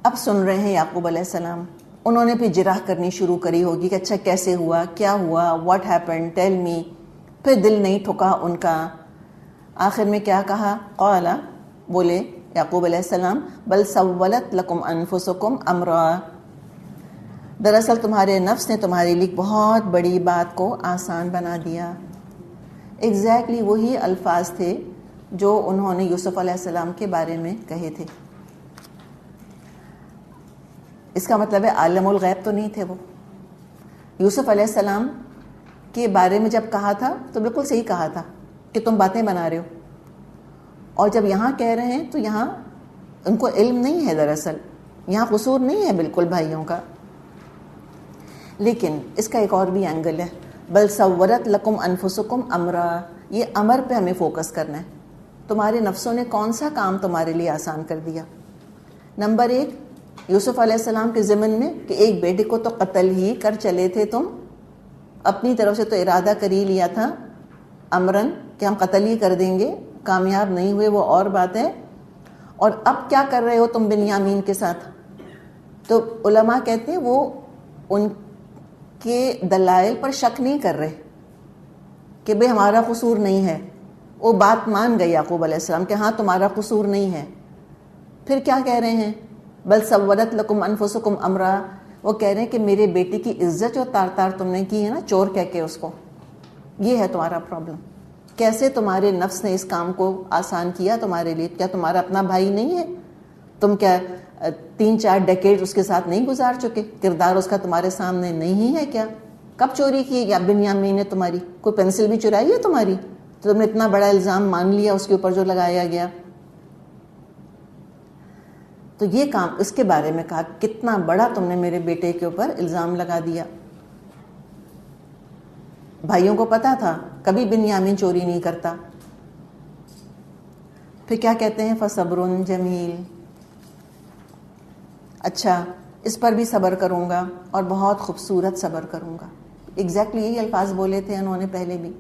اب سن رہے ہیں یعقوب علیہ السلام. انہوں نے پھر جراح کرنی شروع کری ہوگی کہ اچھا کیسے ہوا، کیا ہوا، واٹ ہیپن، ٹیل می. پھر دل نہیں ٹھکا ان کا. آخر میں کیا کہا؟ قال، بولے یعقوب علیہ السلام، بل سولت لکم انفسکم امرا، دراصل تمہارے نفس نے تمہارے لیے بہت بڑی بات کو آسان بنا دیا. ایگزیکٹلی وہی الفاظ تھے جو انہوں نے یوسف علیہ السلام کے بارے میں کہے تھے. اس کا مطلب ہے عالم الغیب تو نہیں تھے وہ. یوسف علیہ السلام کے بارے میں جب کہا تھا تو بالکل صحیح کہا تھا کہ تم باتیں بنا رہے ہو. اور جب یہاں کہہ رہے ہیں تو یہاں ان کو علم نہیں ہے، دراصل یہاں قصور نہیں ہے بالکل بھائیوں کا. لیکن اس کا ایک اور بھی اینگل ہے. بل سورت لکم انفسکم امرا، یہ امر پہ ہمیں فوکس کرنا ہے. تمہارے نفسوں نے کون سا کام تمہارے لیے آسان کر دیا؟ نمبر 1، یوسف علیہ السلام کے ضمن میں کہ ایک بیٹے کو تو قتل ہی کر چلے تھے تم. اپنی طرف سے تو ارادہ کر ہی لیا تھا امرن کہ ہم قتل ہی کر دیں گے. کامیاب نہیں ہوئے وہ اور بات ہے. اور اب کیا کر رہے ہو تم بنیامین کے ساتھ؟ تو علماء کہتے ہیں وہ ان کے دلائل پر شک نہیں کر رہے، کہ بھئی ہمارا قصور نہیں ہے. وہ بات مان گئے یعقوب علیہ السلام کہ ہاں تمہارا قصور نہیں ہے. پھر کیا کہہ رہے ہیں؟ بل سولت لکم انفسکم امرا. وہ کہہ رہے ہیں کہ میرے بیٹے کی عزت جو تار تار تم نے کی ہے نا چور کہہ کے اس کو, یہ ہے تمہارا پرابلم. کیسے تمہارے نفس نے اس کام کو آسان کیا تمہارے لیے؟ کیا تمہارا اپنا بھائی نہیں ہے؟ تم کیا 3-4 ڈیکیڈ اس کے ساتھ نہیں گزار چکے؟ کردار اس کا تمہارے سامنے نہیں ہے کیا؟ کب چوری کی یا بنیامین نے تمہاری؟ کوئی پینسل بھی چرائی ہے تمہاری؟ تو تم نے اتنا بڑا الزام مان لیا اس کے اوپر جو لگایا گیا. تو یہ کام اس کے بارے میں کہا کتنا بڑا تم نے میرے بیٹے کے اوپر الزام لگا دیا. بھائیوں کو پتا تھا کبھی بنیامین چوری نہیں کرتا. پھر کیا کہتے ہیں؟ فصبر جمیل. اچھا اس پر بھی صبر کروں گا اور بہت خوبصورت صبر کروں گا. ایگزیکٹلی یہی الفاظ بولے تھے انہوں نے پہلے بھی.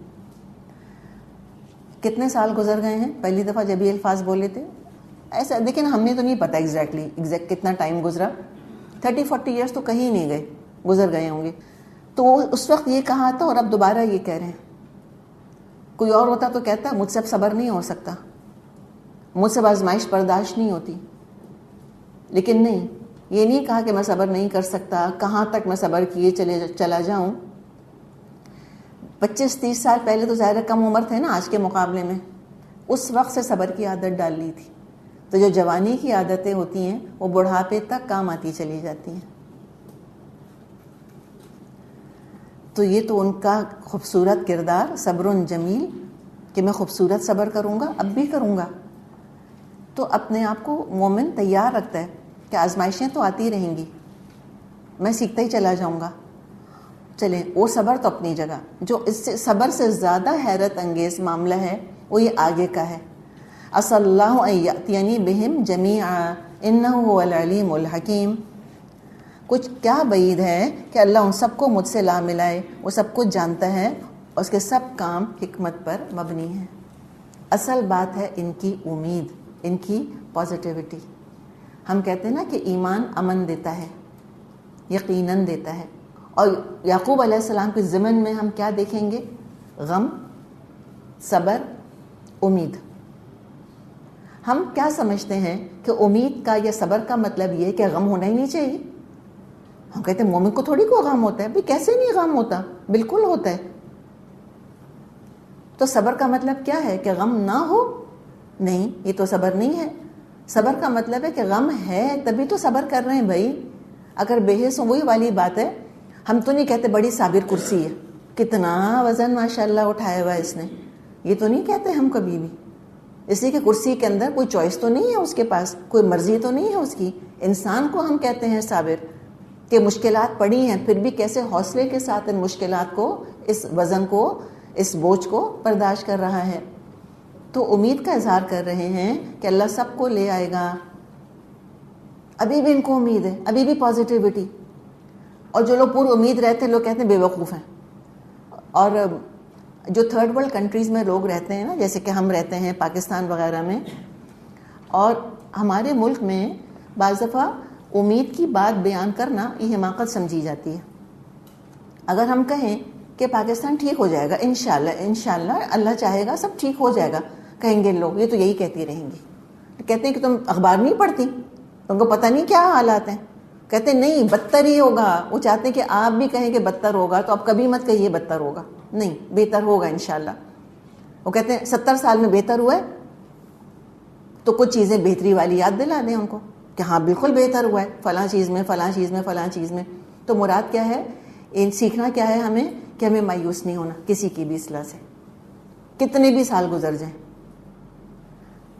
کتنے سال گزر گئے ہیں پہلی دفعہ جب یہ الفاظ بولے تھے؟ ایسا لیکن ہمیں تو نہیں پتا ایگزیکٹ کتنا ٹائم گزرا. 30-40 ایئرس تو کہیں نہیں گئے, گزر گئے ہوں گے. تو اس وقت یہ کہا تھا اور اب دوبارہ یہ کہہ رہے ہیں. کوئی اور ہوتا تو کہتا مجھ سے اب صبر نہیں ہو سکتا, مجھ سے آزمائش برداشت نہیں ہوتی. لیکن نہیں, یہ نہیں کہا کہ میں صبر نہیں کر سکتا, کہاں تک میں صبر کیے چلا جاؤں. 25-30 سال پہلے تو ظاہر کم عمر تھے نا آج کے مقابلے میں, اس وقت سے صبر کی عادت ڈال لی تھی. تو جو جوانی کی عادتیں ہوتی ہیں وہ بڑھاپے تک کام آتی چلی جاتی ہیں. تو یہ تو ان کا خوبصورت کردار صبر جمیل کہ میں خوبصورت صبر کروں گا, اب بھی کروں گا. تو اپنے آپ کو مومن تیار رکھتا ہے کہ آزمائشیں تو آتی رہیں گی, میں سیکھتا ہی چلا جاؤں گا. چلیں وہ صبر تو اپنی جگہ. جو اس سے صبر سے زیادہ حیرت انگیز معاملہ ہے وہ یہ آگے کا ہے. عسى الله ان يأتيني بهم جميعا انه هو العليم الحكيم. کچھ کیا بعید ہے کہ اللہ ان سب کو مجھ سے لا ملائے, وہ سب کچھ جانتا ہے اور اس کے سب کام حکمت پر مبنی ہیں. اصل بات ہے ان کی امید, ان کی پازیٹیوٹی. ہم کہتے ہیں نا کہ ایمان امن دیتا ہے, یقیناً دیتا ہے. اور یعقوب علیہ السلام کے ضمن میں ہم کیا دیکھیں گے؟ غم, صبر, امید. ہم کیا سمجھتے ہیں کہ امید کا یا صبر کا مطلب یہ ہے کہ غم ہونا ہی نہیں چاہیے. ہم کہتے ہیں مومن کو تھوڑی کوئی غم ہوتا ہے. بھئی کیسے نہیں غم ہوتا؟ بالکل ہوتا ہے. تو صبر کا مطلب کیا ہے کہ غم نہ ہو؟ نہیں, یہ تو صبر نہیں ہے. صبر کا مطلب ہے کہ غم ہے تبھی تو صبر کر رہے ہیں بھائی. اگر بحث وہی والی بات ہے, ہم تو نہیں کہتے بڑی صابر کرسی ہے, کتنا وزن ماشاءاللہ اٹھایا ہوا ہے اس نے, یہ تو نہیں کہتے ہم کبھی بھی. اس لیے کہ کرسی کے اندر کوئی چوائس تو نہیں ہے اس کے پاس, کوئی مرضی تو نہیں ہے اس کی. انسان کو ہم کہتے ہیں صابر کہ مشکلات پڑی ہیں پھر بھی کیسے حوصلے کے ساتھ ان مشکلات کو, اس وزن کو, اس بوجھ کو برداشت کر رہا ہے. تو امید کا اظہار کر رہے ہیں کہ اللہ سب کو لے آئے گا. ابھی بھی ان کو امید ہے, ابھی بھی پازیٹیوٹی. اور جو لوگ پوری امید رہتے ہیں لوگ کہتے ہیں بے وقوف ہیں. اور جو تھرڈ ورلڈ کنٹریز میں لوگ رہتے ہیں نا, جیسے کہ ہم رہتے ہیں پاکستان وغیرہ میں, اور ہمارے ملک میں بعض دفعہ امید کی بات بیان کرنا یہ حماقت سمجھی جاتی ہے. اگر ہم کہیں کہ پاکستان ٹھیک ہو جائے گا انشاءاللہ اللہ چاہے گا سب ٹھیک ہو جائے گا, کہیں گے لوگ یہ تو یہی کہتی رہیں گی. کہتے ہیں کہ تم اخبار نہیں پڑھتی, تم کو پتہ نہیں کیا حالات ہیں. کہتے ہیں نہیں بدتر ہی ہوگا. وہ چاہتے ہیں کہ آپ بھی کہیں کہ بدتر ہوگا, تو اب کبھی مت کہیے بدتر ہوگا, نہیں بہتر ہوگا انشاءاللہ. وہ کہتے ہیں 70 سال میں بہتر ہوا ہے, تو کچھ چیزیں بہتری والی یاد دلا دیں ان کو کہ ہاں بالکل بہتر ہوا ہے فلاں چیز میں, فلاں چیز میں, فلاں چیز میں. تو مراد کیا ہے, سیکھنا کیا ہے ہمیں کہ ہمیں مایوس نہیں ہونا کسی کی بھی اصلاح سے, کتنے بھی سال گزر جائیں.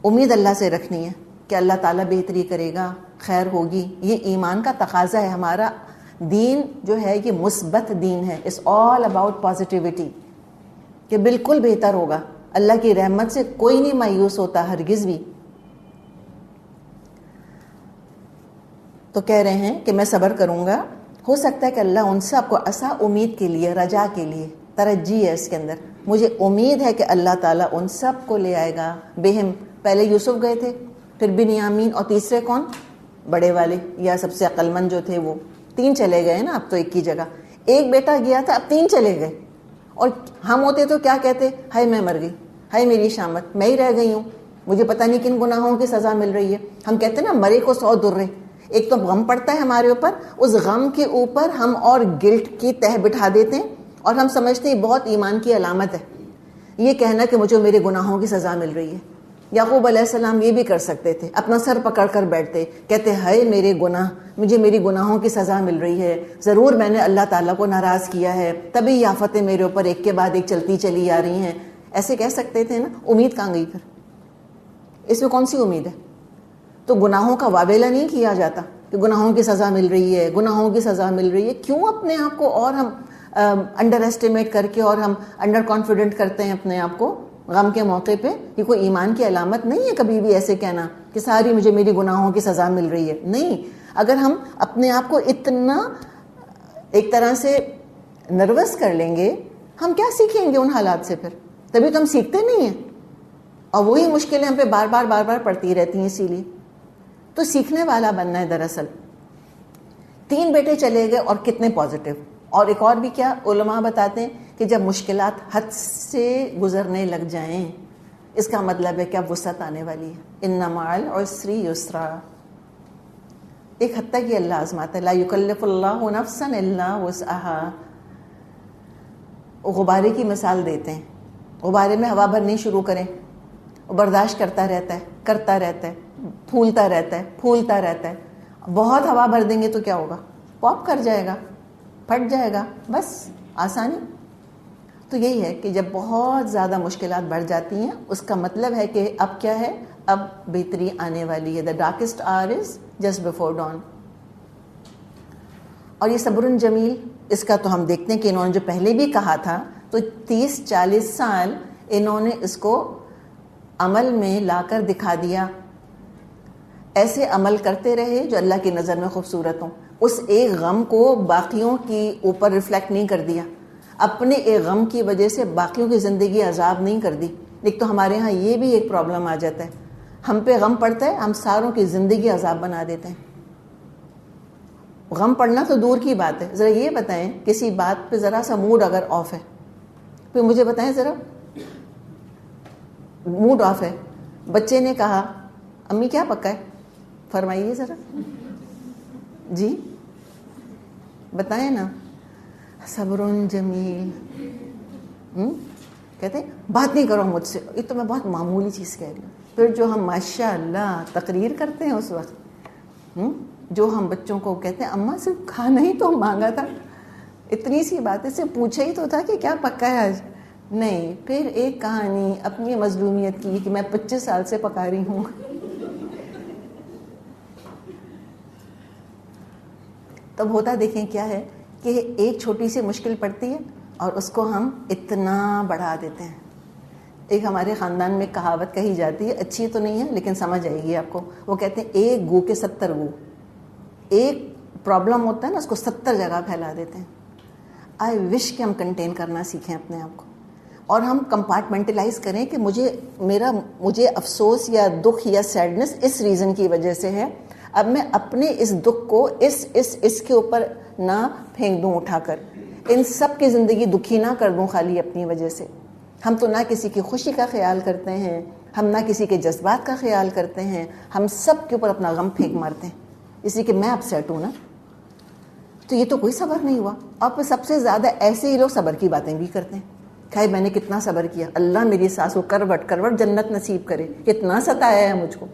امید اللہ سے رکھنی ہے کہ اللہ تعالیٰ بہتری کرے گا, خیر ہوگی. یہ ایمان کا تقاضا ہے. ہمارا دین جو ہے یہ مثبت دین ہے. اٹس آل اباؤٹ پازیٹیوٹی, کہ بالکل بہتر ہوگا. اللہ کی رحمت سے کوئی نہیں مایوس ہوتا ہرگز بھی. تو کہہ رہے ہیں کہ میں صبر کروں گا. ہو سکتا ہے کہ اللہ ان سے آپ کو ایسا امید کے لیے, رجا کے لیے, ترجی ہے اس کے اندر. مجھے امید ہے کہ اللہ تعالیٰ ان سب کو لے آئے گا. بہم, پہلے یوسف گئے تھے, پھر بنیامین, اور تیسرے کون؟ بڑے والے یا سب سے عقل مند جو تھے وہ. 3 چلے گئے نا اب تو ایک کی جگہ. ایک بیٹا گیا تھا, اب 3 چلے گئے. اور ہم ہوتے تو کیا کہتے, ہائے میں مر گئی, ہائے میری شامت, میں ہی رہ گئی ہوں, مجھے پتہ نہیں کن گناہوں کی سزا مل رہی ہے. ہم کہتے ہیں نا مرے کو 100 درے. ایک تو غم پڑتا ہے ہمارے اوپر, اس غم کے اوپر ہم اور گلٹ کی تہ بٹھا دیتے ہیں, اور ہم سمجھتے ہیں بہت ایمان کی علامت ہے یہ کہنا کہ مجھے میرے گناہوں کی سزا مل رہی ہے. یعقوب علیہ السلام یہ بھی کر سکتے تھے, اپنا سر پکڑ کر بیٹھتے, کہتے ہائے میرے گناہ, مجھے میری گناہوں کی سزا مل رہی ہے, ضرور میں نے اللہ تعالیٰ کو ناراض کیا ہے, تبھی یہ آفتیں میرے اوپر ایک کے بعد ایک چلتی چلی آ رہی ہیں. ایسے کہہ سکتے تھے نا. امید کہاں گئی پھر؟ اس میں کون سی امید ہے؟ تو گناہوں کا واویلا نہیں کیا جاتا کہ گناہوں کی سزا مل رہی ہے, گناہوں کی سزا مل رہی ہے. کیوں اپنے آپ کو اور ہم انڈر ایسٹیمیٹ کر کے اور ہم انڈر کانفیڈنٹ کرتے ہیں اپنے آپ کو غم کے موقع پہ؟ یہ کوئی ایمان کی علامت نہیں ہے کبھی بھی ایسے کہنا کہ ساری مجھے میری گناہوں کی سزا مل رہی ہے. نہیں, اگر ہم اپنے آپ کو اتنا ایک طرح سے نروس کر لیں گے, ہم کیا سیکھیں گے ان حالات سے؟ پھر تبھی تو ہم سیکھتے نہیں ہیں, اور وہی مشکلیں ہم پہ بار بار پڑتی رہتی ہیں. اسی لیے تو سیکھنے والا بننا ہے. دراصل 3 بیٹے چلے گئے اور کتنے پازیٹیو. اور ایک اور بھی کیا علماء بتاتے ہیں کہ جب مشکلات حد سے گزرنے لگ جائیں, اس کا مطلب ہے کہ اب وسعت آنے والی ہے. ان مع العسر یسرا. ایک حد تک یہ اللہ آزماتا ہے. لا یکلف اللہ نفسا الا وسعها. غبارے کی مثال دیتے ہیں. غبارے میں ہوا بھرنی شروع کریں, وہ برداشت کرتا رہتا ہے, پھولتا رہتا ہے. بہت ہوا بھر دیں گے تو کیا ہوگا؟ پاپ کر جائے گا, پھٹ جائے گا, بس آسانی. تو یہی ہے کہ جب بہت زیادہ مشکلات بڑھ جاتی ہیں, اس کا مطلب ہے کہ اب کیا ہے, اب بہتری آنے والی ہے. The darkest hour is just before dawn. اور یہ صبر جمیل, اس کا تو ہم دیکھتے ہیں کہ انہوں نے جو پہلے بھی کہا تھا, تو 30-40 سال انہوں نے اس کو عمل میں لا کر دکھا دیا. ایسے عمل کرتے رہے جو اللہ کی نظر میں خوبصورت ہوں. اس ایک غم کو باقیوں کی اوپر ریفلیکٹ نہیں کر دیا, اپنے ایک غم کی وجہ سے باقیوں کی زندگی عذاب نہیں کر دی. ایک تو ہمارے ہاں یہ بھی ایک پرابلم آ جاتا ہے, ہم پہ غم پڑتا ہے, ہم ساروں کی زندگی عذاب بنا دیتے ہیں. غم پڑنا تو دور کی بات ہے. ذرا یہ بتائیں, کسی بات پہ ذرا سا موڈ اگر آف ہے, پھر مجھے بتائیں ذرا, موڈ آف ہے, بچے نے کہا امی کیا پکا ہے, فرمائیے ذرا, جی بتائیں نا. صبر جمیل. کہتے ہیں بات نہیں کرو مجھ سے, یہ تو میں بہت معمولی چیز کہہ رہی ہوں. پھر جو ہم ماشاء اللہ تقریر کرتے ہیں اس وقت, جو ہم بچوں کو کہتے ہیں اماں سے کھانا ہی تو مانگا تھا, اتنی سی باتیں سے پوچھا ہی تو تھا کہ کیا پکا ہے آج. نہیں, پھر ایک کہانی اپنی مظلومیت کی کہ میں 25 سال سے پکا رہی ہوں. تب ہوتا دیکھیں کیا ہے کہ ایک چھوٹی سی مشکل پڑتی ہے اور اس کو ہم اتنا بڑھا دیتے ہیں. ایک ہمارے خاندان میں کہاوت کہی جاتی ہے, اچھی تو نہیں ہے لیکن سمجھ آئے گی آپ کو. وہ کہتے ہیں ایک گو کے 70 گو. ایک پرابلم ہوتا ہے نا, اس کو 70 جگہ پھیلا دیتے ہیں. آئی وش کہ ہم کنٹین کرنا سیکھیں اپنے آپ کو, اور ہم کمپارٹمنٹلائز کریں کہ مجھے افسوس یا دکھ یا سیڈنس اس ریزن کی وجہ سے ہے. اب میں اپنے اس دکھ کو اس کے اوپر نہ پھینک دوں اٹھا کر, ان سب کی زندگی دکھی نہ کر دوں خالی اپنی وجہ سے. ہم تو نہ کسی کی خوشی کا خیال کرتے ہیں, ہم نہ کسی کے جذبات کا خیال کرتے ہیں, ہم سب کے اوپر اپنا غم پھینک مارتے ہیں اس لیے کہ میں اپسیٹ ہوں نا. تو یہ تو کوئی صبر نہیں ہوا. اور سب سے زیادہ ایسے ہی لوگ صبر کی باتیں بھی کرتے ہیں. کھائے میں نے کتنا صبر کیا, اللہ میری ساس کو کروٹ جنت نصیب کرے, کتنا ستایا ہے مجھ کو.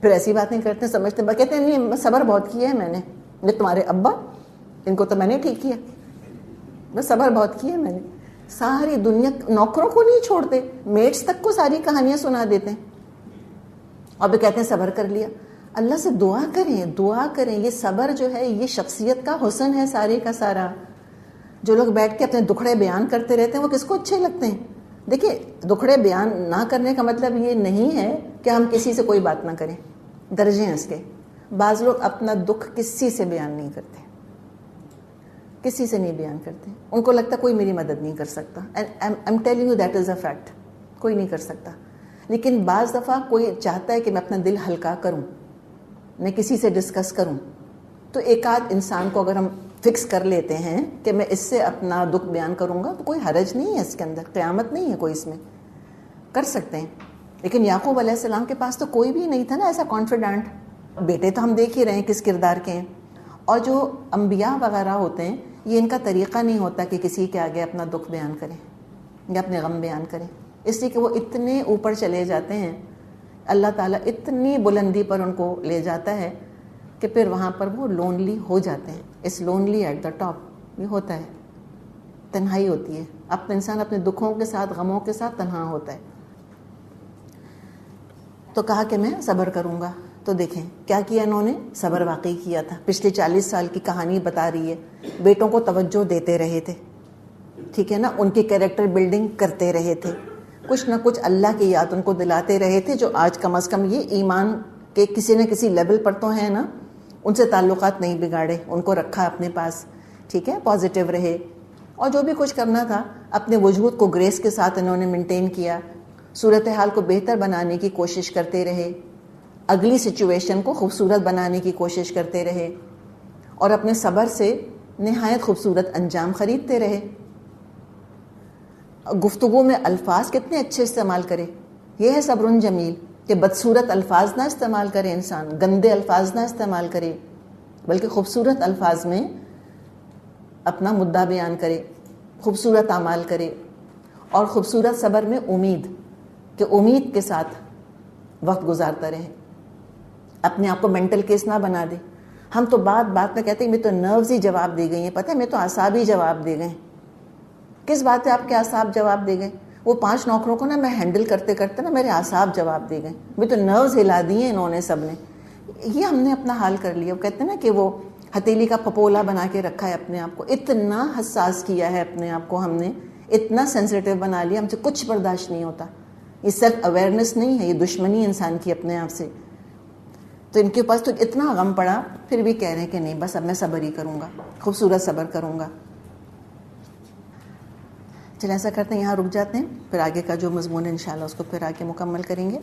پھر ایسی باتیں کرتے ہیں, سمجھتے ہیں, کہتے ہیں نہیں صبر بہت کیا ہے میں نے, تمہارے ابا ان کو تو میں نے ٹھیک کیا, بس صبر بہت کیا ہے میں نے. ساری دنیا نوکروں کو نہیں چھوڑتے, میٹس تک کو ساری کہانیاں سنا دیتے ہیں, اور بھی کہتے ہیں صبر کر لیا. اللہ سے دعا کریں. یہ صبر جو ہے یہ شخصیت کا حسن ہے سارے کا سارا. جو لوگ بیٹھ کے اپنے دکھڑے بیان کرتے رہتے ہیں وہ کس کو اچھے لگتے ہیں؟ دیکھیے, دکھڑے بیان نہ کرنے کا مطلب یہ نہیں ہے کہ ہم کسی سے کوئی بات نہ کریں. درجے ہیں اس کے. بعض لوگ اپنا دکھ کسی سے بیان نہیں کرتے, کسی سے نہیں بیان کرتے. ان کو لگتا کوئی میری مدد نہیں کر سکتا. I'm telling you that is a fact. کوئی نہیں کر سکتا. لیکن بعض دفعہ کوئی چاہتا ہے کہ میں اپنا دل ہلکا کروں, میں کسی سے ڈسکس کروں, تو ایک آدھ انسان کو اگر ہم فکس کر لیتے ہیں کہ میں اس سے اپنا دکھ بیان کروں گا تو کوئی حرج نہیں ہے اس کے اندر، قیامت نہیں ہے کوئی اس میں، کر سکتے ہیں. لیکن یعقوب علیہ السلام کے پاس تو کوئی بھی نہیں تھا نا ایسا کانفیڈنٹ. بیٹے تو ہم دیکھ ہی رہے ہیں کس کردار کے ہیں. اور جو انبیاء وغیرہ ہوتے ہیں یہ ان کا طریقہ نہیں ہوتا کہ کسی کے آگے اپنا دکھ بیان کریں یا اپنے غم بیان کریں، اس لیے کہ وہ اتنے اوپر چلے جاتے ہیں، اللہ تعالیٰ اتنی بلندی پر ان کو لے جاتا ہے کہ پھر وہاں پر وہ لونلی ہو جاتے ہیں. اس لونلی ایٹ دا ٹاپ یہ ہوتا ہے، تنہائی ہوتی ہے. اب انسان اپنے دکھوں کے ساتھ غموں کے ساتھ تنہا ہوتا ہے. تو کہا کہ میں صبر کروں گا. تو دیکھیں کیا کیا انہوں نے، صبر واقعی کیا تھا. پچھلے 40 سال کی کہانی بتا رہی ہے. بیٹوں کو توجہ دیتے رہے تھے، ٹھیک ہے نا، ان کی کیریکٹر بلڈنگ کرتے رہے تھے، کچھ نہ کچھ اللہ کی یاد ان کو دلاتے رہے تھے، جو آج کم از کم یہ ایمان کے کسی نہ کسی لیول پر تو ہیں نا. ان سے تعلقات نہیں بگاڑے، ان کو رکھا اپنے پاس، ٹھیک ہے، پازیٹیو رہے. اور جو بھی کچھ کرنا تھا اپنے وجود کو گریس کے ساتھ انہوں نے مینٹین کیا، صورتحال کو بہتر بنانے کی کوشش کرتے رہے، اگلی سچویشن کو خوبصورت بنانے کی کوشش کرتے رہے، اور اپنے صبر سے نہایت خوبصورت انجام خریدتے رہے. گفتگو میں الفاظ کتنے اچھے استعمال کرے. یہ ہے صبر جمیل کہ بدصورت الفاظ نہ استعمال کرے انسان، گندے الفاظ نہ استعمال کرے، بلکہ خوبصورت الفاظ میں اپنا مدعا بیان کرے، خوبصورت اعمال کرے. اور خوبصورت صبر میں امید، کہ امید کے ساتھ وقت گزارتا رہے، اپنے آپ کو مینٹل کیس نہ بنا دے. ہم تو بات میں کہتے ہیں میں تو نروز ہی جواب دے گئی ہیں، پتہ ہے میں تو اعصاب ہی جواب دے گئے. کس بات پہ آپ کے اعصاب جواب دے گئے؟ وہ 5 نوکروں کو نا میں ہینڈل کرتے کرتے نا میرے اعصاب جواب دے گئے، میں تو نروز ہلا دیے انہوں نے سب نے. یہ ہم نے اپنا حال کر لیا. وہ کہتے ہیں نا کہ وہ ہتھیلی کا پپولا بنا کے رکھا ہے اپنے آپ کو، اتنا حساس کیا ہے اپنے آپ کو ہم نے، اتنا سینسیٹیو بنا لیا، ہم سے کچھ برداشت نہیں ہوتا. یہ سیلف اویئرنیس نہیں ہے، یہ دشمنی انسان کی اپنے آپ سے. تو ان کے پاس تو اتنا غم پڑا، پھر بھی کہہ رہے ہیں کہ نہیں بس اب میں صبر ہی کروں گا، خوبصورت صبر کروں گا. چلیں ایسا کرتے ہیں یہاں رک جاتے ہیں، پھر آگے کا جو مضمون ہے انشاءاللہ اس کو پھر آگے مکمل کریں گے.